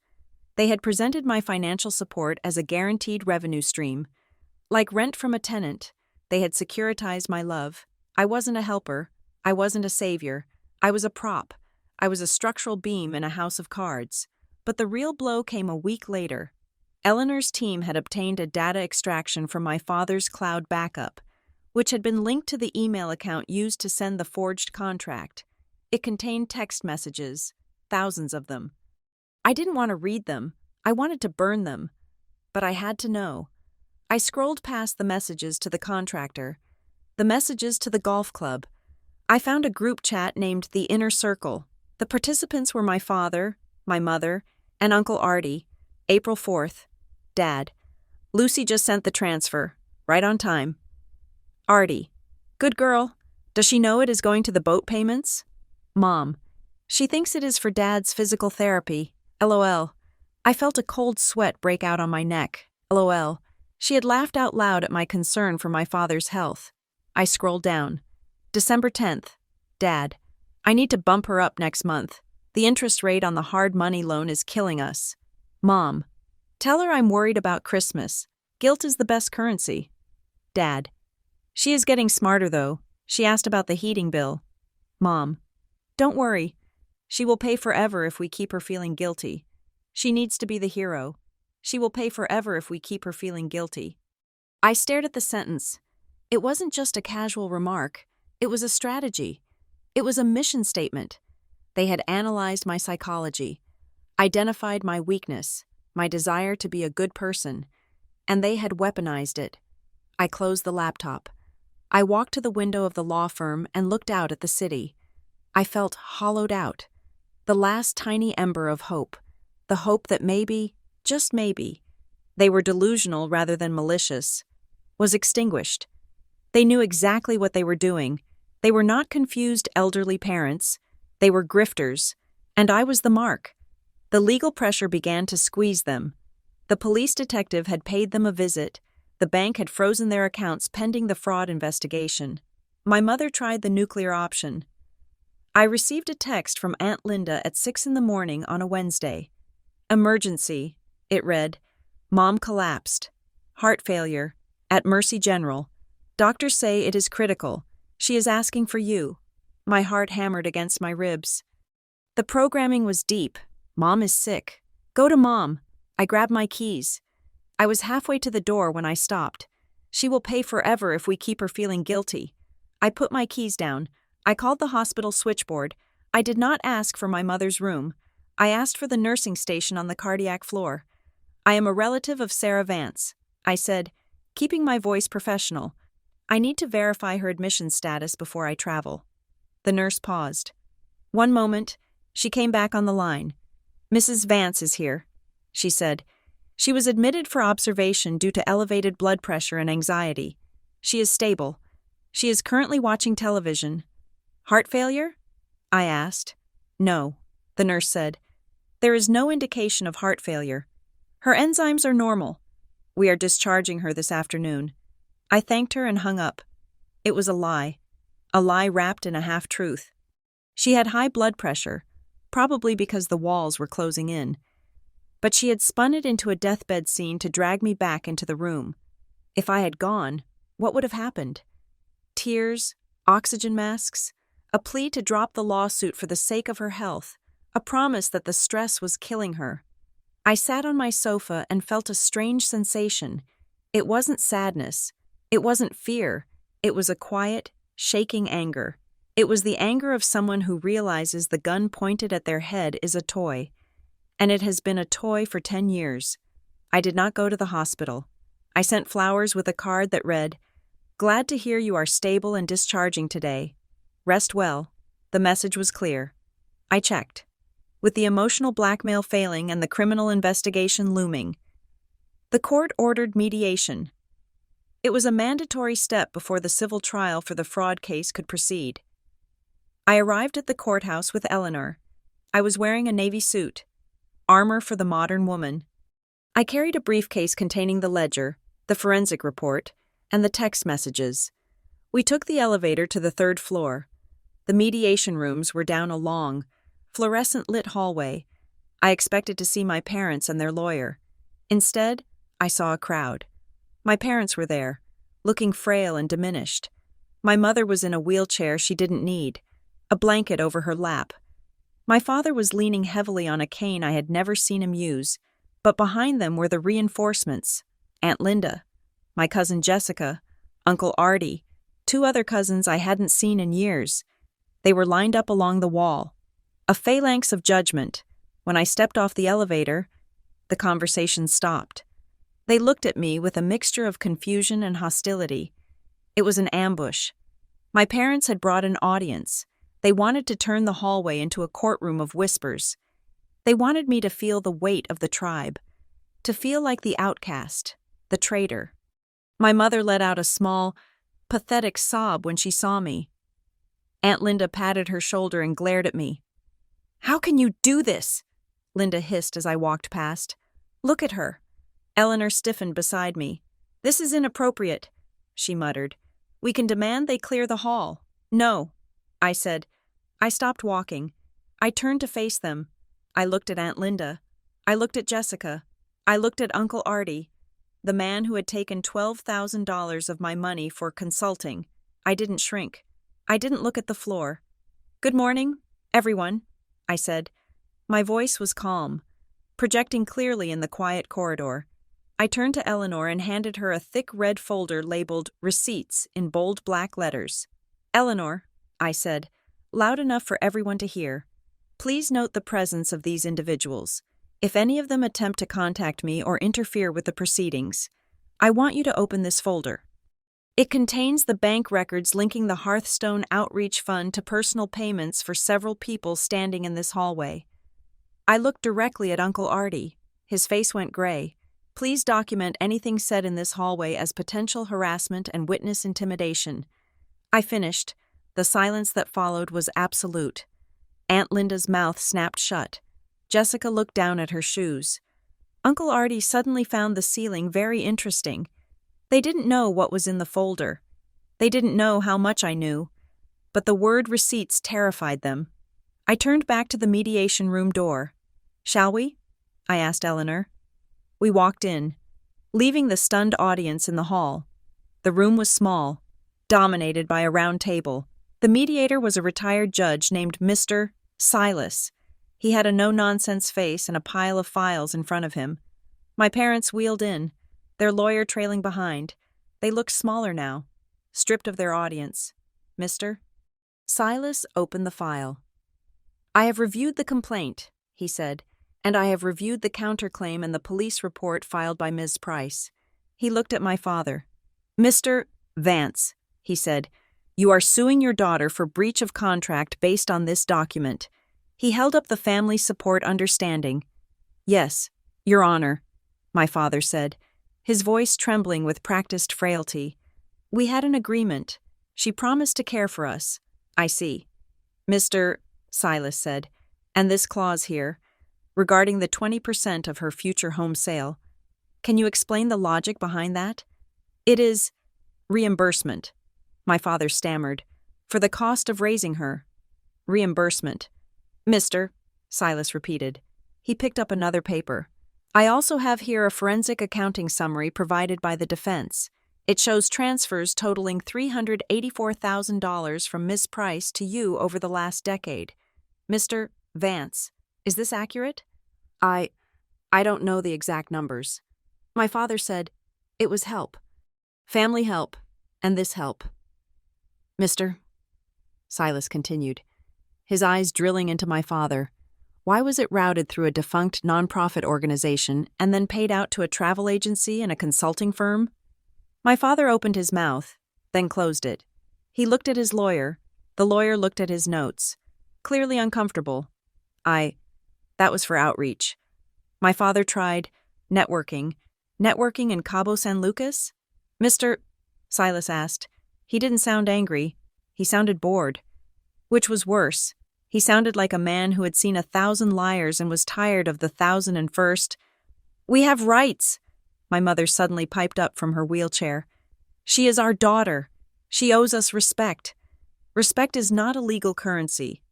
They had presented my financial support as a guaranteed revenue stream. Like rent from a tenant, they had securitized my love. I wasn't a helper. I wasn't a savior. I was a prop. I was a structural beam in a house of cards. But the real blow came a week later. Eleanor's team had obtained a data extraction from my father's cloud backup, which had been linked to the email account used to send the forged contract. It contained text messages, thousands of them. I didn't want to read them. I wanted to burn them. But I had to know. I scrolled past the messages to the contractor, the messages to the golf club. I found a group chat named The Inner Circle. The participants were my father, my mother, and Uncle Artie. April 4th. Dad. Lucy just sent the transfer. Right on time. Artie. Good girl. Does she know it is going to the boat payments? Mom. She thinks it is for Dad's physical therapy. LOL. I felt a cold sweat break out on my neck. LOL. She had laughed out loud at my concern for my father's health. I scrolled down. December 10th. Dad. I need to bump her up next month. The interest rate on the hard money loan is killing us. Mom. Tell her I'm worried about Christmas. Guilt is the best currency. Dad. She is getting smarter, though. She asked about the heating bill. Mom. Don't worry. She will pay forever if we keep her feeling guilty. She needs to be the hero. She will pay forever if we keep her feeling guilty. I stared at the sentence. It wasn't just a casual remark. It was a strategy. It was a mission statement. They had analyzed my psychology, identified my weakness, my desire to be a good person, and they had weaponized it. I closed the laptop. I walked to the window of the law firm and looked out at the city. I felt hollowed out. The last tiny ember of hope. The hope that maybe, just maybe, they were delusional rather than malicious, was extinguished. They knew exactly what they were doing. They were not confused elderly parents. They were grifters, and I was the mark. The legal pressure began to squeeze them. The police detective had paid them a visit. The bank had frozen their accounts pending the fraud investigation. My mother tried the nuclear option. I received a text from Aunt Linda at 6 a.m. on a Wednesday. Emergency, it read. Mom collapsed. Heart failure. At Mercy General. Doctors say it is critical. She is asking for you. My heart hammered against my ribs. The programming was deep. Mom is sick. Go to Mom. I grabbed my keys. I was halfway to the door when I stopped. She will pay forever if we keep her feeling guilty. I put my keys down. I called the hospital switchboard. I did not ask for my mother's room. I asked for the nursing station on the cardiac floor. I am a relative of Sarah Vance, I said, keeping my voice professional. I need to verify her admission status before I travel. The nurse paused. One moment, she came back on the line. Mrs. Vance is here, she said. She was admitted for observation due to elevated blood pressure and anxiety. She is stable. She is currently watching television. Heart failure? I asked. No, the nurse said. There is no indication of heart failure. Her enzymes are normal. We are discharging her this afternoon. I thanked her and hung up. It was a lie wrapped in a half-truth. She had high blood pressure, probably because the walls were closing in. But she had spun it into a deathbed scene to drag me back into the room. If I had gone, what would have happened? Tears, oxygen masks, a plea to drop the lawsuit for the sake of her health, a promise that the stress was killing her. I sat on my sofa and felt a strange sensation. It wasn't sadness. It wasn't fear. It was a quiet, shaking anger. It was the anger of someone who realizes the gun pointed at their head is a toy. And it has been a toy for 10 years. I did not go to the hospital. I sent flowers with a card that read, Glad to hear you are stable and discharging today. Rest well. The message was clear. I checked. With the emotional blackmail failing and the criminal investigation looming, the court ordered mediation. It was a mandatory step before the civil trial for the fraud case could proceed. I arrived at the courthouse with Eleanor. I was wearing a navy suit, armor for the modern woman. I carried a briefcase containing the ledger, the forensic report, and the text messages. We took the elevator to the 3rd floor. The mediation rooms were down a long, fluorescent-lit hallway. I expected to see my parents and their lawyer. Instead, I saw a crowd. My parents were there, looking frail and diminished. My mother was in a wheelchair she didn't need, a blanket over her lap. My father was leaning heavily on a cane I had never seen him use, but behind them were the reinforcements: Aunt Linda, my cousin Jessica, Uncle Artie, 2 other cousins I hadn't seen in years. They were lined up along the wall, a phalanx of judgment. When I stepped off the elevator, the conversation stopped. They looked at me with a mixture of confusion and hostility. It was an ambush. My parents had brought an audience. They wanted to turn the hallway into a courtroom of whispers. They wanted me to feel the weight of the tribe, to feel like the outcast, the traitor. My mother let out a small, pathetic sob when she saw me. Aunt Linda patted her shoulder and glared at me. "How can you do this?" Linda hissed as I walked past. "Look at her." Eleanor stiffened beside me. "This is inappropriate," she muttered. "We can demand they clear the hall." "No," I said. I stopped walking. I turned to face them. I looked at Aunt Linda. I looked at Jessica. I looked at Uncle Artie, the man who had taken $12,000 of my money for consulting. I didn't shrink. I didn't look at the floor. "Good morning, everyone," I said. My voice was calm, projecting clearly in the quiet corridor. I turned to Eleanor and handed her a thick red folder labeled "Receipts" in bold black letters. "Eleanor," I said, loud enough for everyone to hear, "please note the presence of these individuals. If any of them attempt to contact me or interfere with the proceedings, I want you to open this folder. It contains the bank records linking the Hearthstone Outreach Fund to personal payments for several people standing in this hallway." I looked directly at Uncle Artie. His face went gray. "Please document anything said in this hallway as potential harassment and witness intimidation." I finished. The silence that followed was absolute. Aunt Linda's mouth snapped shut. Jessica looked down at her shoes. Uncle Artie suddenly found the ceiling very interesting. They didn't know what was in the folder. They didn't know how much I knew. But the word receipts terrified them. I turned back to the mediation room door. "Shall we?" I asked Eleanor. We walked in, leaving the stunned audience in the hall. The room was small, dominated by a round table. The mediator was a retired judge named Mr. Silas. He had a no-nonsense face and a pile of files in front of him. My parents wheeled in, their lawyer trailing behind. They looked smaller now, stripped of their audience. "Mr. Silas opened the file. "I have reviewed the complaint," he said, "and I have reviewed the counterclaim and the police report filed by Ms. Price." He looked at my father. "Mr. Vance," he said, "you are suing your daughter for breach of contract based on this document." He held up the family support understanding. "Yes, Your Honor," my father said, his voice trembling with practiced frailty. "We had an agreement. She promised to care for us." "I see." "Mr. Silas said, "and this clause here, regarding the 20% of her future home sale. Can you explain the logic behind that?" "It is reimbursement," my father stammered, "for the cost of raising her." "Reimbursement." "Mr. Silas repeated. He picked up another paper. "I also have here a forensic accounting summary provided by the defense. It shows transfers totaling $384,000 from Miss Price to you over the last decade. Mr. Vance, is this accurate?" I don't know the exact numbers." My father said, "It was help. Family help, and this help." "Mr. Silas continued, his eyes drilling into my father. "Why was it routed through a defunct nonprofit organization and then paid out to a travel agency and a consulting firm?" My father opened his mouth, then closed it. He looked at his lawyer. The lawyer looked at his notes, clearly uncomfortable. That was for outreach." My father tried, networking. "Networking in Cabo San Lucas?" Mr. Silas asked. He didn't sound angry. He sounded bored. Which was worse, he sounded like a man who had seen 1,000 liars and was tired of the 1,001st. "We have rights," my mother suddenly piped up from her wheelchair. "She is our daughter. She owes us respect. Respect is not a legal currency,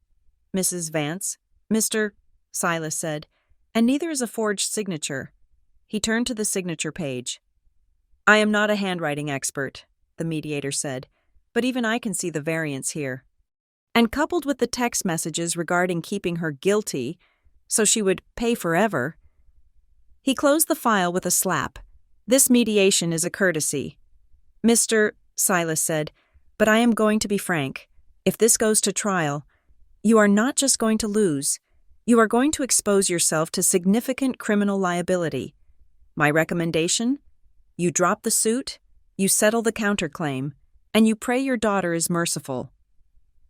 Mrs. Vance," Mr. Silas said, "and neither is a forged signature." He turned to the signature page. "I am not a handwriting expert," the mediator said, "but even I can see the variance here." And coupled with the text messages regarding keeping her guilty, so she would pay forever, he closed the file with a slap. "This mediation is a courtesy," Mr. Silas said, "but I am going to be frank. If this goes to trial, you are not just going to lose, you are going to expose yourself to significant criminal liability. My recommendation? You drop the suit, you settle the counterclaim, and you pray your daughter is merciful."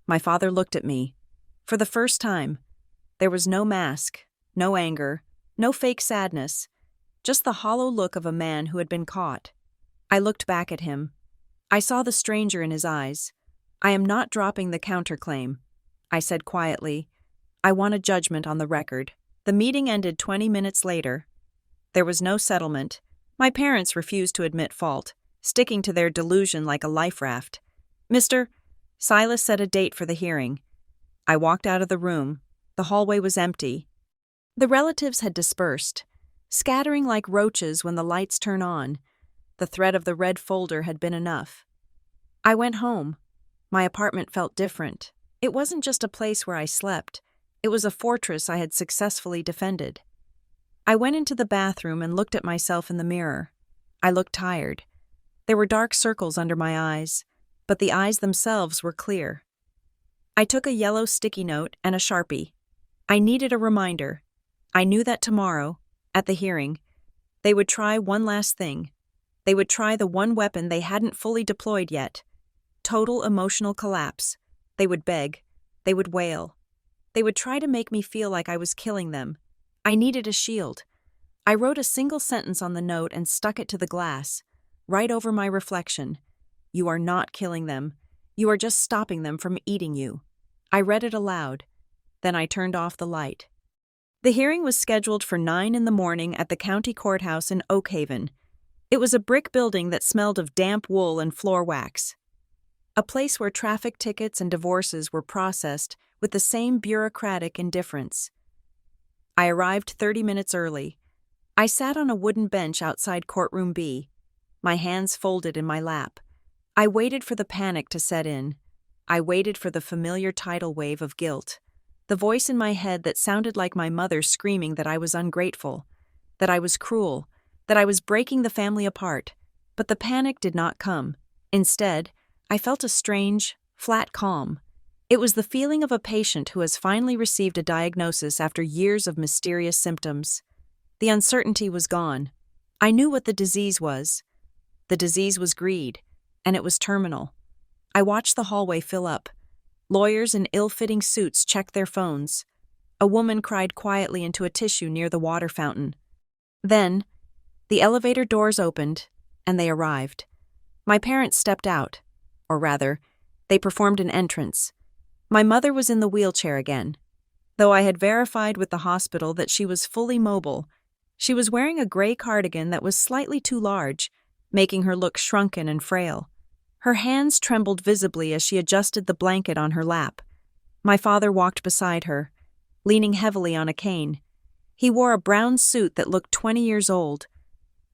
My father looked at me. For the first time, there was no mask, no anger, no fake sadness, just the hollow look of a man who had been caught. I looked back at him. I saw the stranger in his eyes. "I am not dropping the counterclaim," I said quietly. "I want a judgment on the record." The meeting ended 20 minutes later. There was no settlement. My parents refused to admit fault, sticking to their delusion like a life raft. Mr. Silas set a date for the hearing. I walked out of the room. The hallway was empty. The relatives had dispersed, scattering like roaches when the lights turn on. The threat of the red folder had been enough. I went home. My apartment felt different. It wasn't just a place where I slept. It was a fortress I had successfully defended. I went into the bathroom and looked at myself in the mirror. I looked tired. There were dark circles under my eyes, but the eyes themselves were clear. I took a yellow sticky note and a Sharpie. I needed a reminder. I knew that tomorrow, at the hearing, they would try one last thing. They would try the one weapon they hadn't fully deployed yet. Total emotional collapse. They would beg. They would wail. They would try to make me feel like I was killing them. I needed a shield. I wrote a single sentence on the note and stuck it to the glass, right over my reflection. "You are not killing them. You are just stopping them from eating you." I read it aloud. Then I turned off the light. The hearing was scheduled for 9 in the morning at the county courthouse in Oak Haven. It was a brick building that smelled of damp wool and floor wax. A place where traffic tickets and divorces were processed with the same bureaucratic indifference. I arrived 30 minutes early. I sat on a wooden bench outside courtroom B, my hands folded in my lap. I waited for the panic to set in. I waited for the familiar tidal wave of guilt, the voice in my head that sounded like my mother screaming that I was ungrateful, that I was cruel, that I was breaking the family apart. But the panic did not come. Instead, I felt a strange, flat calm. It was the feeling of a patient who has finally received a diagnosis after years of mysterious symptoms. The uncertainty was gone. I knew what the disease was. The disease was greed, and it was terminal. I watched the hallway fill up. Lawyers in ill-fitting suits checked their phones. A woman cried quietly into a tissue near the water fountain. Then, the elevator doors opened, and they arrived. My parents stepped out, or rather, they performed an entrance. My mother was in the wheelchair again. Though I had verified with the hospital that she was fully mobile, she was wearing a gray cardigan that was slightly too large, making her look shrunken and frail. Her hands trembled visibly as she adjusted the blanket on her lap. My father walked beside her, leaning heavily on a cane. He wore a brown suit that looked 20 years old,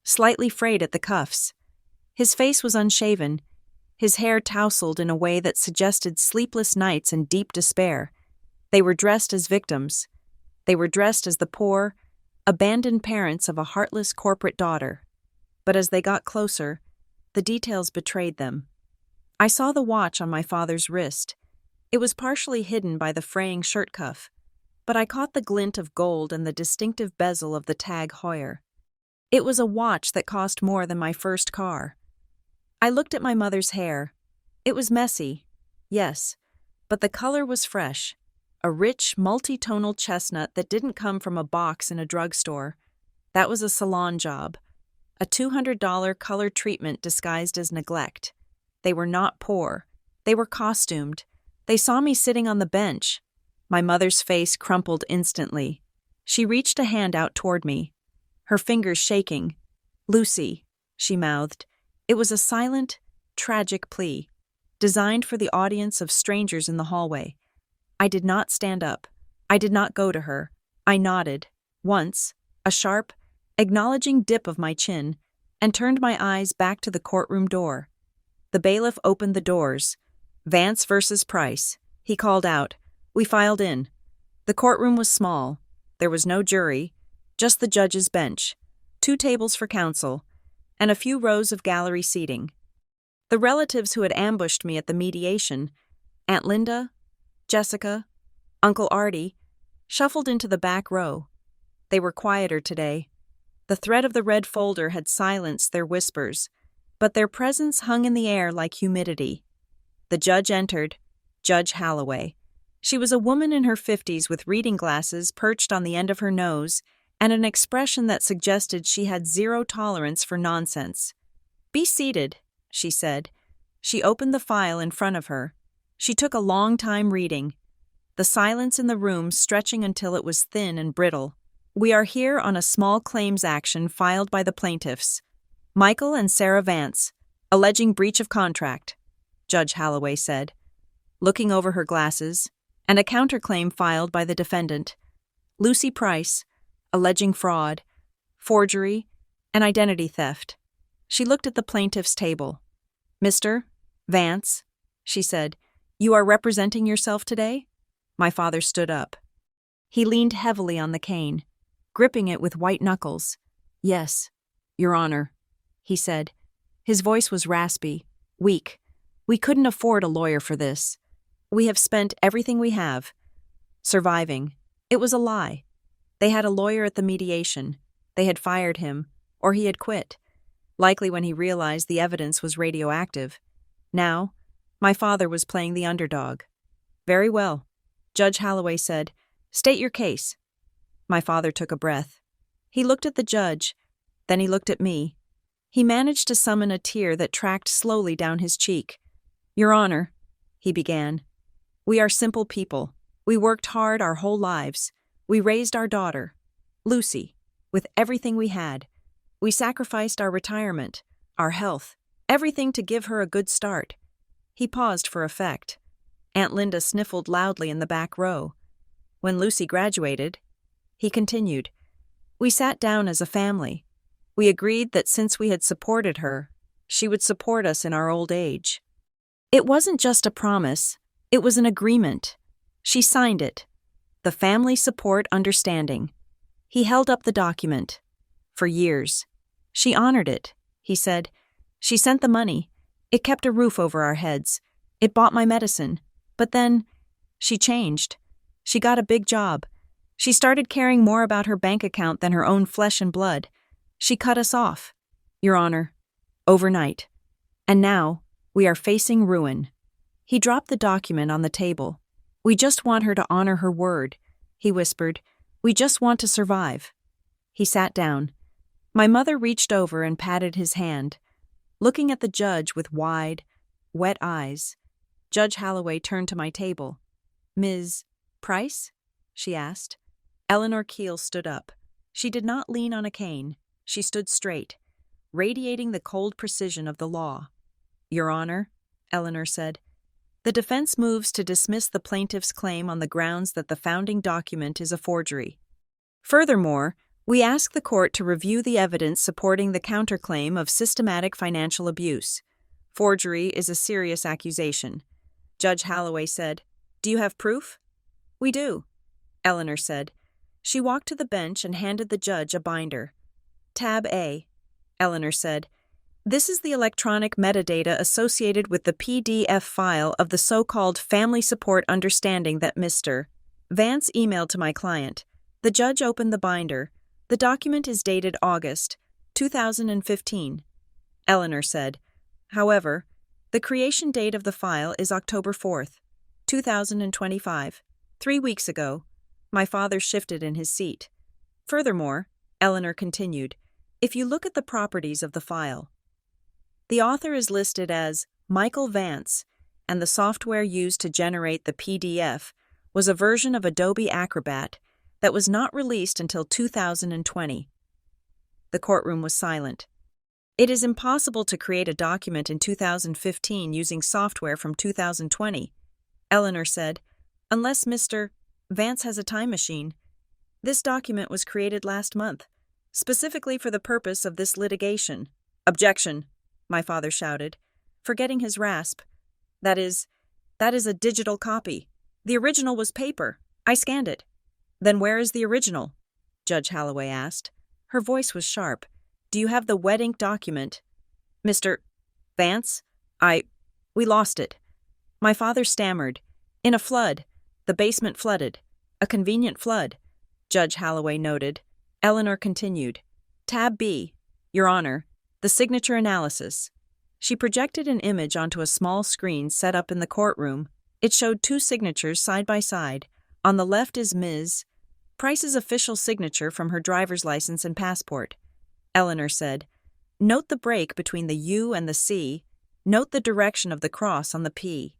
slightly frayed at the cuffs. His face was unshaven, his hair tousled in a way that suggested sleepless nights and deep despair. They were dressed as victims. They were dressed as the poor, abandoned parents of a heartless corporate daughter. But as they got closer, the details betrayed them. I saw the watch on my father's wrist. It was partially hidden by the fraying shirt cuff, but I caught the glint of gold and the distinctive bezel of the Tag Heuer. It was a watch that cost more than my first car. I looked at my mother's hair. It was messy, yes, but the color was fresh, a rich, multi-tonal chestnut that didn't come from a box in a drugstore. That was a salon job, a $200 color treatment disguised as neglect. They were not poor. They were costumed. They saw me sitting on the bench. My mother's face crumpled instantly. She reached a hand out toward me, her fingers shaking. "Lucy," she mouthed. It was a silent, tragic plea, designed for the audience of strangers in the hallway. I did not stand up. I did not go to her. I nodded, once, a sharp, acknowledging dip of my chin, and turned my eyes back to the courtroom door. The bailiff opened the doors. "Vance versus Price," he called out. We filed in. The courtroom was small. There was no jury, just the judge's bench, 2 tables for counsel, and a few rows of gallery seating. The relatives who had ambushed me at the mediation, Aunt Linda, Jessica, Uncle Artie, shuffled into the back row. They were quieter today. The thread of the red folder had silenced their whispers, but their presence hung in the air like humidity. The judge entered, Judge Holloway. She was a woman in her 50s with reading glasses perched on the end of her nose and an expression that suggested she had zero tolerance for nonsense. "Be seated," she said. She opened the file in front of her. She took a long time reading, the silence in the room stretching until it was thin and brittle. "We are here on a small claims action filed by the plaintiffs, Michael and Sarah Vance, alleging breach of contract," Judge Holloway said, looking over her glasses, "and a counterclaim filed by the defendant, Lucy Price, alleging fraud, forgery, and identity theft." She looked at the plaintiff's table. "Mr. Vance," she said, "you are representing yourself today?" My father stood up. He leaned heavily on the cane, gripping it with white knuckles. "Yes, Your Honor," he said. His voice was raspy, weak. "We couldn't afford a lawyer for this. We have spent everything we have. Surviving. It was a lie. They had a lawyer at the mediation. They had fired him, or he had quit, likely when he realized the evidence was radioactive. Now, my father was playing the underdog." "Very well," Judge Holloway said. "State your case." My father took a breath. He looked at the judge, then he looked at me. He managed to summon a tear that tracked slowly down his cheek. "Your Honor," he began, "we are simple people. We worked hard our whole lives. We raised our daughter, Lucy, with everything we had. We sacrificed our retirement, our health, everything to give her a good start." He paused for effect. Aunt Linda sniffled loudly in the back row. "When Lucy graduated," he continued, "we sat down as a family. We agreed that since we had supported her, she would support us in our old age. It wasn't just a promise, it was an agreement. She signed it. The Family Support Understanding." He held up the document. "For years. She honored it," he said. "She sent the money. It kept a roof over our heads. It bought my medicine. But then, she changed. She got a big job. She started caring more about her bank account than her own flesh and blood. She cut us off, Your Honor, overnight. And now, we are facing ruin." He dropped the document on the table. "We just want her to honor her word," he whispered. "We just want to survive." He sat down. My mother reached over and patted his hand, looking at the judge with wide, wet eyes. Judge Holloway turned to my table. "Ms. Price?" she asked. Eleanor Keel stood up. She did not lean on a cane. She stood straight, radiating the cold precision of the law. "Your Honor," Eleanor said, "the defense moves to dismiss the plaintiff's claim on the grounds that the founding document is a forgery. Furthermore, we ask the court to review the evidence supporting the counterclaim of systematic financial abuse. Forgery is a serious accusation." Judge Holloway said, "Do you have proof?" "We do," Eleanor said. She walked to the bench and handed the judge a binder. "Tab A," Eleanor said. "This is the electronic metadata associated with the PDF file of the so-called Family Support Understanding that Mr. Vance emailed to my client." The judge opened the binder. "The document is dated August 2015, Eleanor said. "However, the creation date of the file is October 4th, 2025, 3 weeks ago." My father shifted in his seat. "Furthermore," Eleanor continued, "if you look at the properties of the file, the author is listed as Michael Vance, and the software used to generate the PDF was a version of Adobe Acrobat that was not released until 2020. The courtroom was silent. It is impossible to create a document in 2015 using software from 2020, Eleanor said, unless Mr. Vance has a time machine. This document was created last month, specifically for the purpose of this litigation. Objection, my father shouted, forgetting his rasp. That is a digital copy. The original was paper. I scanned it. Then where is the original? Judge Holloway asked. Her voice was sharp. Do you have the wet ink document? Mr. Vance? We lost it. My father stammered. In a flood. The basement flooded. A convenient flood, Judge Holloway noted. Eleanor continued. Tab B, Your Honor, the signature analysis. She projected an image onto a small screen set up in the courtroom. It showed two signatures side by side. On the left is Ms. Price's official signature from her driver's license and passport. Eleanor said, note the break between the U and the C. Note the direction of the cross on the P.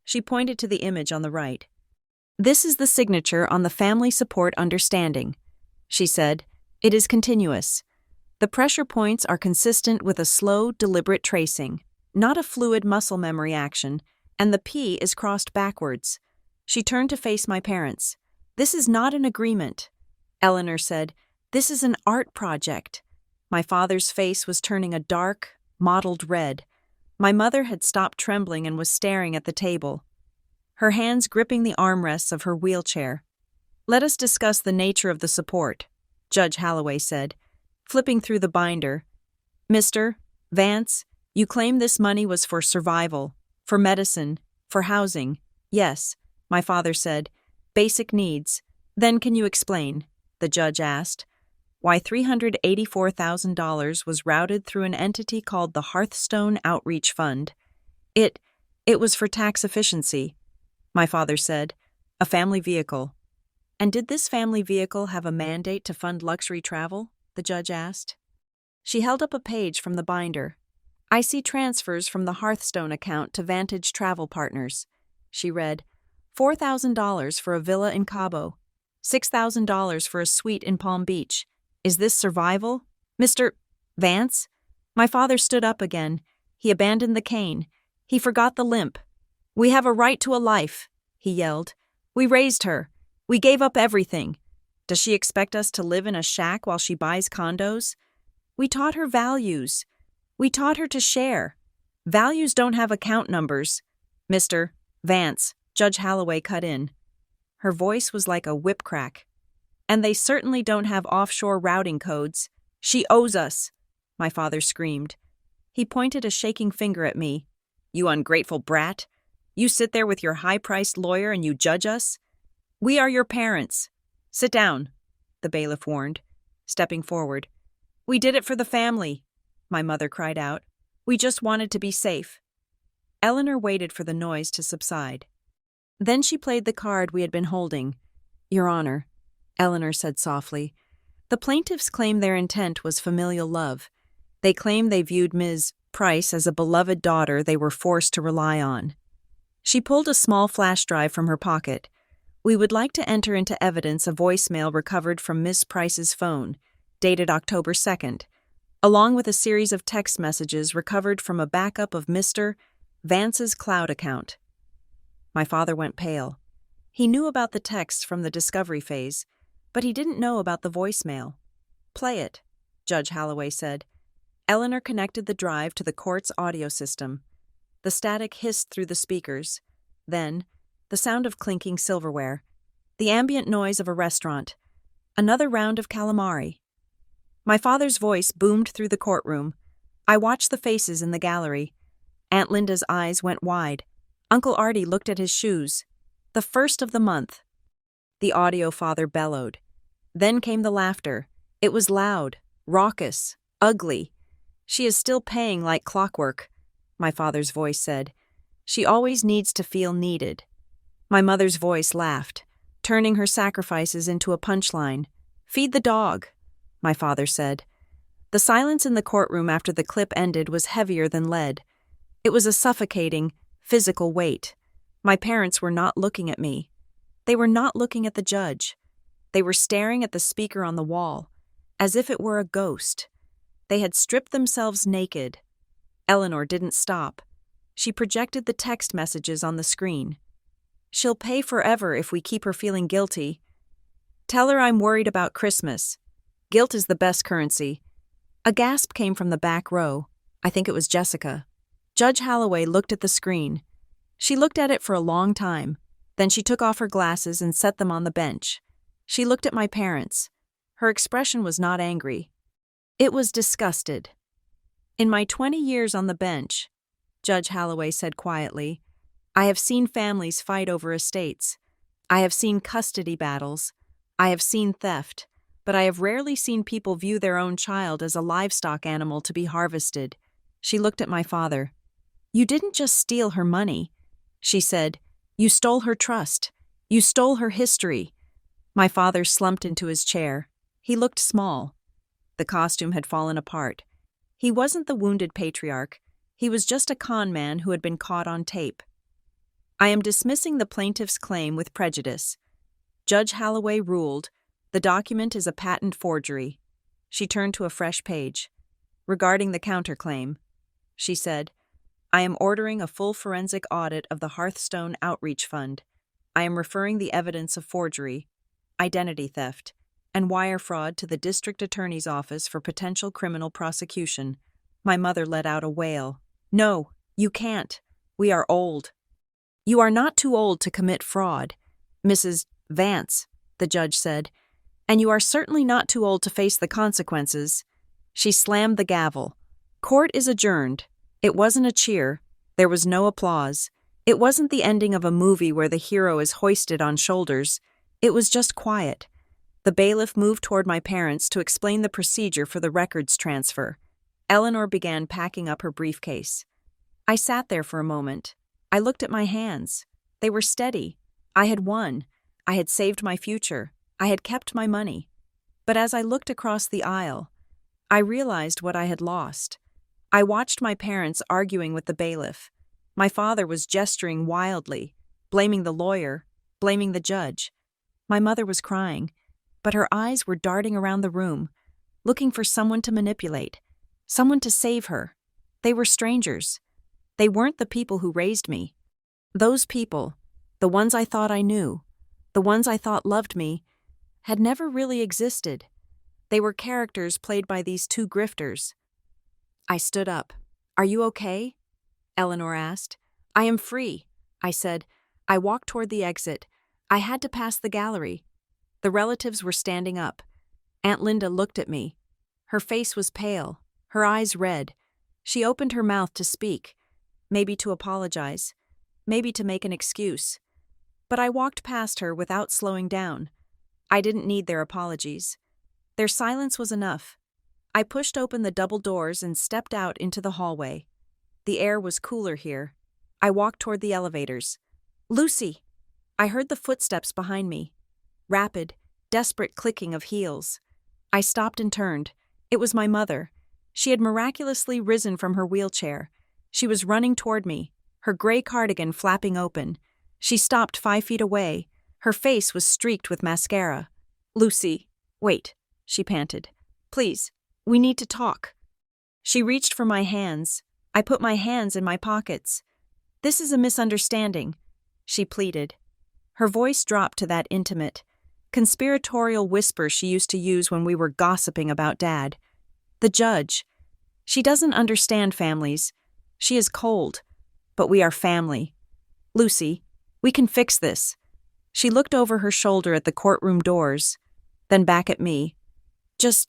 She pointed to the image on the right. This is the signature on the family support understanding, she said. It is continuous. The pressure points are consistent with a slow, deliberate tracing, not a fluid muscle memory action, and the P is crossed backwards. She turned to face my parents. This is not an agreement, Eleanor said. This is an art project. My father's face was turning a dark, mottled red. My mother had stopped trembling and was staring at the table, her hands gripping the armrests of her wheelchair. Let us discuss the nature of the support, Judge Holloway said, flipping through the binder. Mr. Vance, you claim this money was for survival, for medicine, for housing. Yes, my father said. Basic needs. Then can you explain, the judge asked, why $384,000 was routed through an entity called the Hearthstone Outreach Fund? It was for tax efficiency, my father said, a family vehicle. And did this family vehicle have a mandate to fund luxury travel? The judge asked. She held up a page from the binder. I see transfers from the Hearthstone account to Vantage Travel Partners. She read, $4,000 for a villa in Cabo, $6,000 for a suite in Palm Beach. Is this survival? Mr. Vance? My father stood up again. He abandoned the cane. He forgot the limp. We have a right to a life, he yelled. We raised her. We gave up everything. Does she expect us to live in a shack while she buys condos? We taught her values. We taught her to share. Values don't have account numbers. Mr. Vance, Judge Holloway cut in. Her voice was like a whip crack. And they certainly don't have offshore routing codes. She owes us, my father screamed. He pointed a shaking finger at me. You ungrateful brat. You sit there with your high-priced lawyer and you judge us? We are your parents. Sit down, the bailiff warned, stepping forward. We did it for the family, my mother cried out. We just wanted to be safe. Eleanor waited for the noise to subside. Then she played the card we had been holding. Your Honor, Eleanor said softly, the plaintiffs claim their intent was familial love. They claim they viewed Ms. Price as a beloved daughter they were forced to rely on. She pulled a small flash drive from her pocket. We would like to enter into evidence a voicemail recovered from Miss Price's phone, dated October 2nd, along with a series of text messages recovered from a backup of Mr. Vance's cloud account. My father went pale. He knew about the texts from the discovery phase, but he didn't know about the voicemail. Play it, Judge Holloway said. Eleanor connected the drive to the court's audio system. The static hissed through the speakers. Then, the sound of clinking silverware. The ambient noise of a restaurant. Another round of calamari. My father's voice boomed through the courtroom. I watched the faces in the gallery. Aunt Linda's eyes went wide. Uncle Artie looked at his shoes. The first of the month. The audio father bellowed. Then came the laughter. It was loud, raucous, ugly. She is still paying like clockwork, my father's voice said. She always needs to feel needed. My mother's voice laughed, turning her sacrifices into a punchline. Feed the dog, my father said. The silence in the courtroom after the clip ended was heavier than lead. It was a suffocating, physical weight. My parents were not looking at me. They were not looking at the judge. They were staring at the speaker on the wall, as if it were a ghost. They had stripped themselves naked. Eleanor didn't stop. She projected the text messages on the screen. "She'll pay forever if we keep her feeling guilty. Tell her I'm worried about Christmas. Guilt is the best currency." A gasp came from the back row. I think it was Jessica. Judge Holloway looked at the screen. She looked at it for a long time. Then she took off her glasses and set them on the bench. She looked at my parents. Her expression was not angry. It was disgusted. "In my 20 years on the bench," Judge Holloway said quietly, "I have seen families fight over estates. I have seen custody battles. I have seen theft. But I have rarely seen people view their own child as a livestock animal to be harvested." She looked at my father. "You didn't just steal her money," she said. "You stole her trust. You stole her history." My father slumped into his chair. He looked small. The costume had fallen apart. He wasn't the wounded patriarch. He was just a con man who had been caught on tape. "I am dismissing the plaintiff's claim with prejudice." Judge Holloway ruled, "The document is a patent forgery." She turned to a fresh page. "Regarding the counterclaim," she said, "I am ordering a full forensic audit of the Hearthstone Outreach Fund. I am referring the evidence of forgery, identity theft, and wire fraud to the district attorney's office for potential criminal prosecution." My mother let out a wail. "No, you can't. We are old." "You are not too old to commit fraud, Mrs. Vance," the judge said, "and you are certainly not too old to face the consequences." She slammed the gavel. "Court is adjourned." It wasn't a cheer. There was no applause. It wasn't the ending of a movie where the hero is hoisted on shoulders. It was just quiet. The bailiff moved toward my parents to explain the procedure for the records transfer. Eleanor began packing up her briefcase. I sat there for a moment. I looked at my hands. They were steady. I had won. I had saved my future. I had kept my money. But as I looked across the aisle, I realized what I had lost. I watched my parents arguing with the bailiff. My father was gesturing wildly, blaming the lawyer, blaming the judge. My mother was crying, but her eyes were darting around the room, looking for someone to manipulate, someone to save her. They were strangers. They weren't the people who raised me. Those people, the ones I thought I knew, the ones I thought loved me, had never really existed. They were characters played by these two grifters. I stood up. "Are you okay?" Eleanor asked. "I am free," I said. I walked toward the exit. I had to pass the gallery. The relatives were standing up. Aunt Linda looked at me. Her face was pale, her eyes red. She opened her mouth to speak, maybe to apologize, maybe to make an excuse. But I walked past her without slowing down. I didn't need their apologies. Their silence was enough. I pushed open the double doors and stepped out into the hallway. The air was cooler here. I walked toward the elevators. "Lucy!" I heard the footsteps behind me. Rapid, desperate clicking of heels. I stopped and turned. It was my mother. She had miraculously risen from her wheelchair. She was running toward me, her gray cardigan flapping open. She stopped 5 feet away. Her face was streaked with mascara. "Lucy, wait," she panted. "Please, we need to talk." She reached for my hands. I put my hands in my pockets. "This is a misunderstanding," she pleaded. Her voice dropped to that intimate, conspiratorial whisper she used to use when we were gossiping about Dad. "The judge. She doesn't understand families. She is cold. But we are family. Lucy, we can fix this." She looked over her shoulder at the courtroom doors, then back at me. Just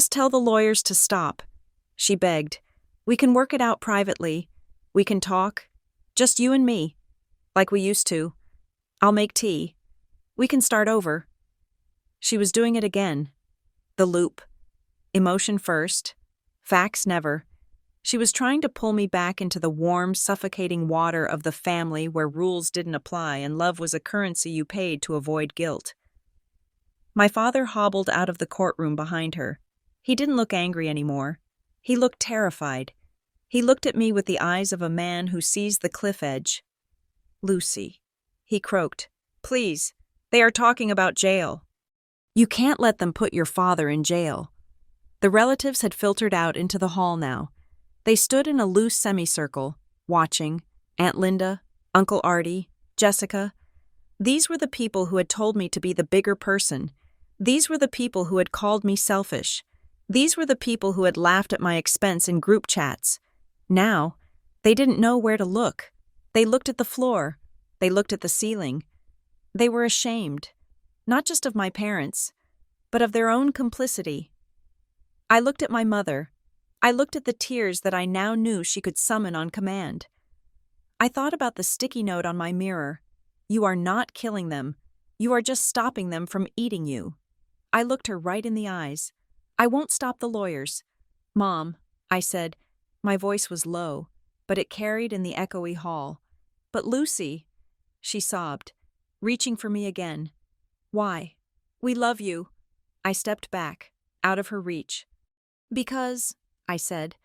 tell the lawyers to stop," she begged. "We can work it out privately. We can talk. Just you and me. Like we used to. I'll make tea. We can start over." She was doing it again. The loop. Emotion first. Facts never. She was trying to pull me back into the warm, suffocating water of the family where rules didn't apply and love was a currency you paid to avoid guilt. My father hobbled out of the courtroom behind her. He didn't look angry anymore. He looked terrified. He looked at me with the eyes of a man who sees the cliff edge. "Lucy," he croaked, "please, they are talking about jail." "You can't let them put your father in jail." The relatives had filtered out into the hall now. They stood in a loose semicircle, watching. Aunt Linda, Uncle Artie, Jessica. These were the people who had told me to be the bigger person. These were the people who had called me selfish. These were the people who had laughed at my expense in group chats. Now, they didn't know where to look. They looked at the floor. They looked at the ceiling. They were ashamed, not just of my parents, but of their own complicity. I looked at my mother. I looked at the tears that I now knew she could summon on command. I thought about the sticky note on my mirror. "You are not killing them. You are just stopping them from eating you." I looked her right in the eyes. "I won't stop the lawyers." "Mom," I said. My voice was low, but it carried in the echoey hall. "But Lucy," she sobbed, reaching for me again. "Why?" "We love you." I stepped back, out of her reach. "Because," I said,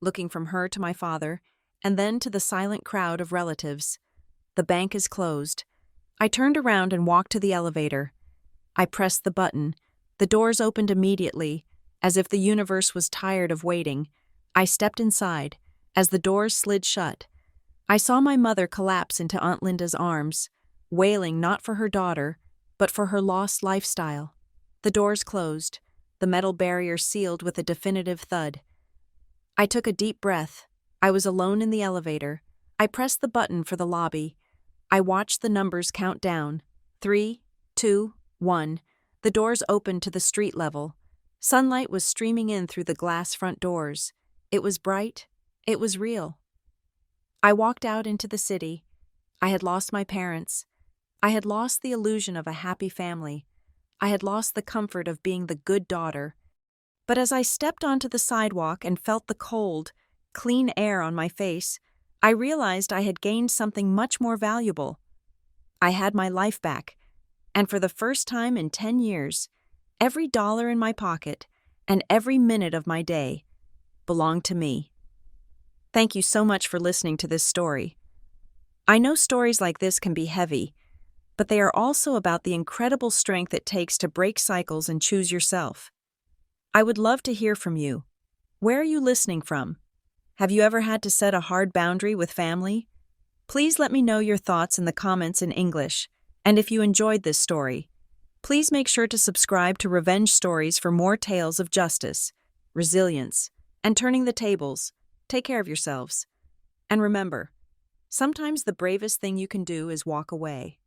looking from her to my father, and then to the silent crowd of relatives. "The bank is closed." I turned around and walked to the elevator. I pressed the button. The doors opened immediately, as if the universe was tired of waiting. I stepped inside. As the doors slid shut, I saw my mother collapse into Aunt Linda's arms, wailing not for her daughter, but for her lost lifestyle. The doors closed, the metal barrier sealed with a definitive thud. I took a deep breath. I was alone in the elevator. I pressed the button for the lobby. I watched the numbers count down. 3, 2, 1. The doors opened to the street level. Sunlight was streaming in through the glass front doors. It was bright. It was real. I walked out into the city. I had lost my parents. I had lost the illusion of a happy family. I had lost the comfort of being the good daughter. But as I stepped onto the sidewalk and felt the cold, clean air on my face, I realized I had gained something much more valuable. I had my life back, and for the first time in 10 years, every dollar in my pocket and every minute of my day belonged to me. Thank you so much for listening to this story. I know stories like this can be heavy, but they are also about the incredible strength it takes to break cycles and choose yourself. I would love to hear from you. Where are you listening from? Have you ever had to set a hard boundary with family? Please let me know your thoughts in the comments in English, and if you enjoyed this story, please make sure to subscribe to Revenge Stories for more tales of justice, resilience, and turning the tables. Take care of yourselves. And remember, sometimes the bravest thing you can do is walk away.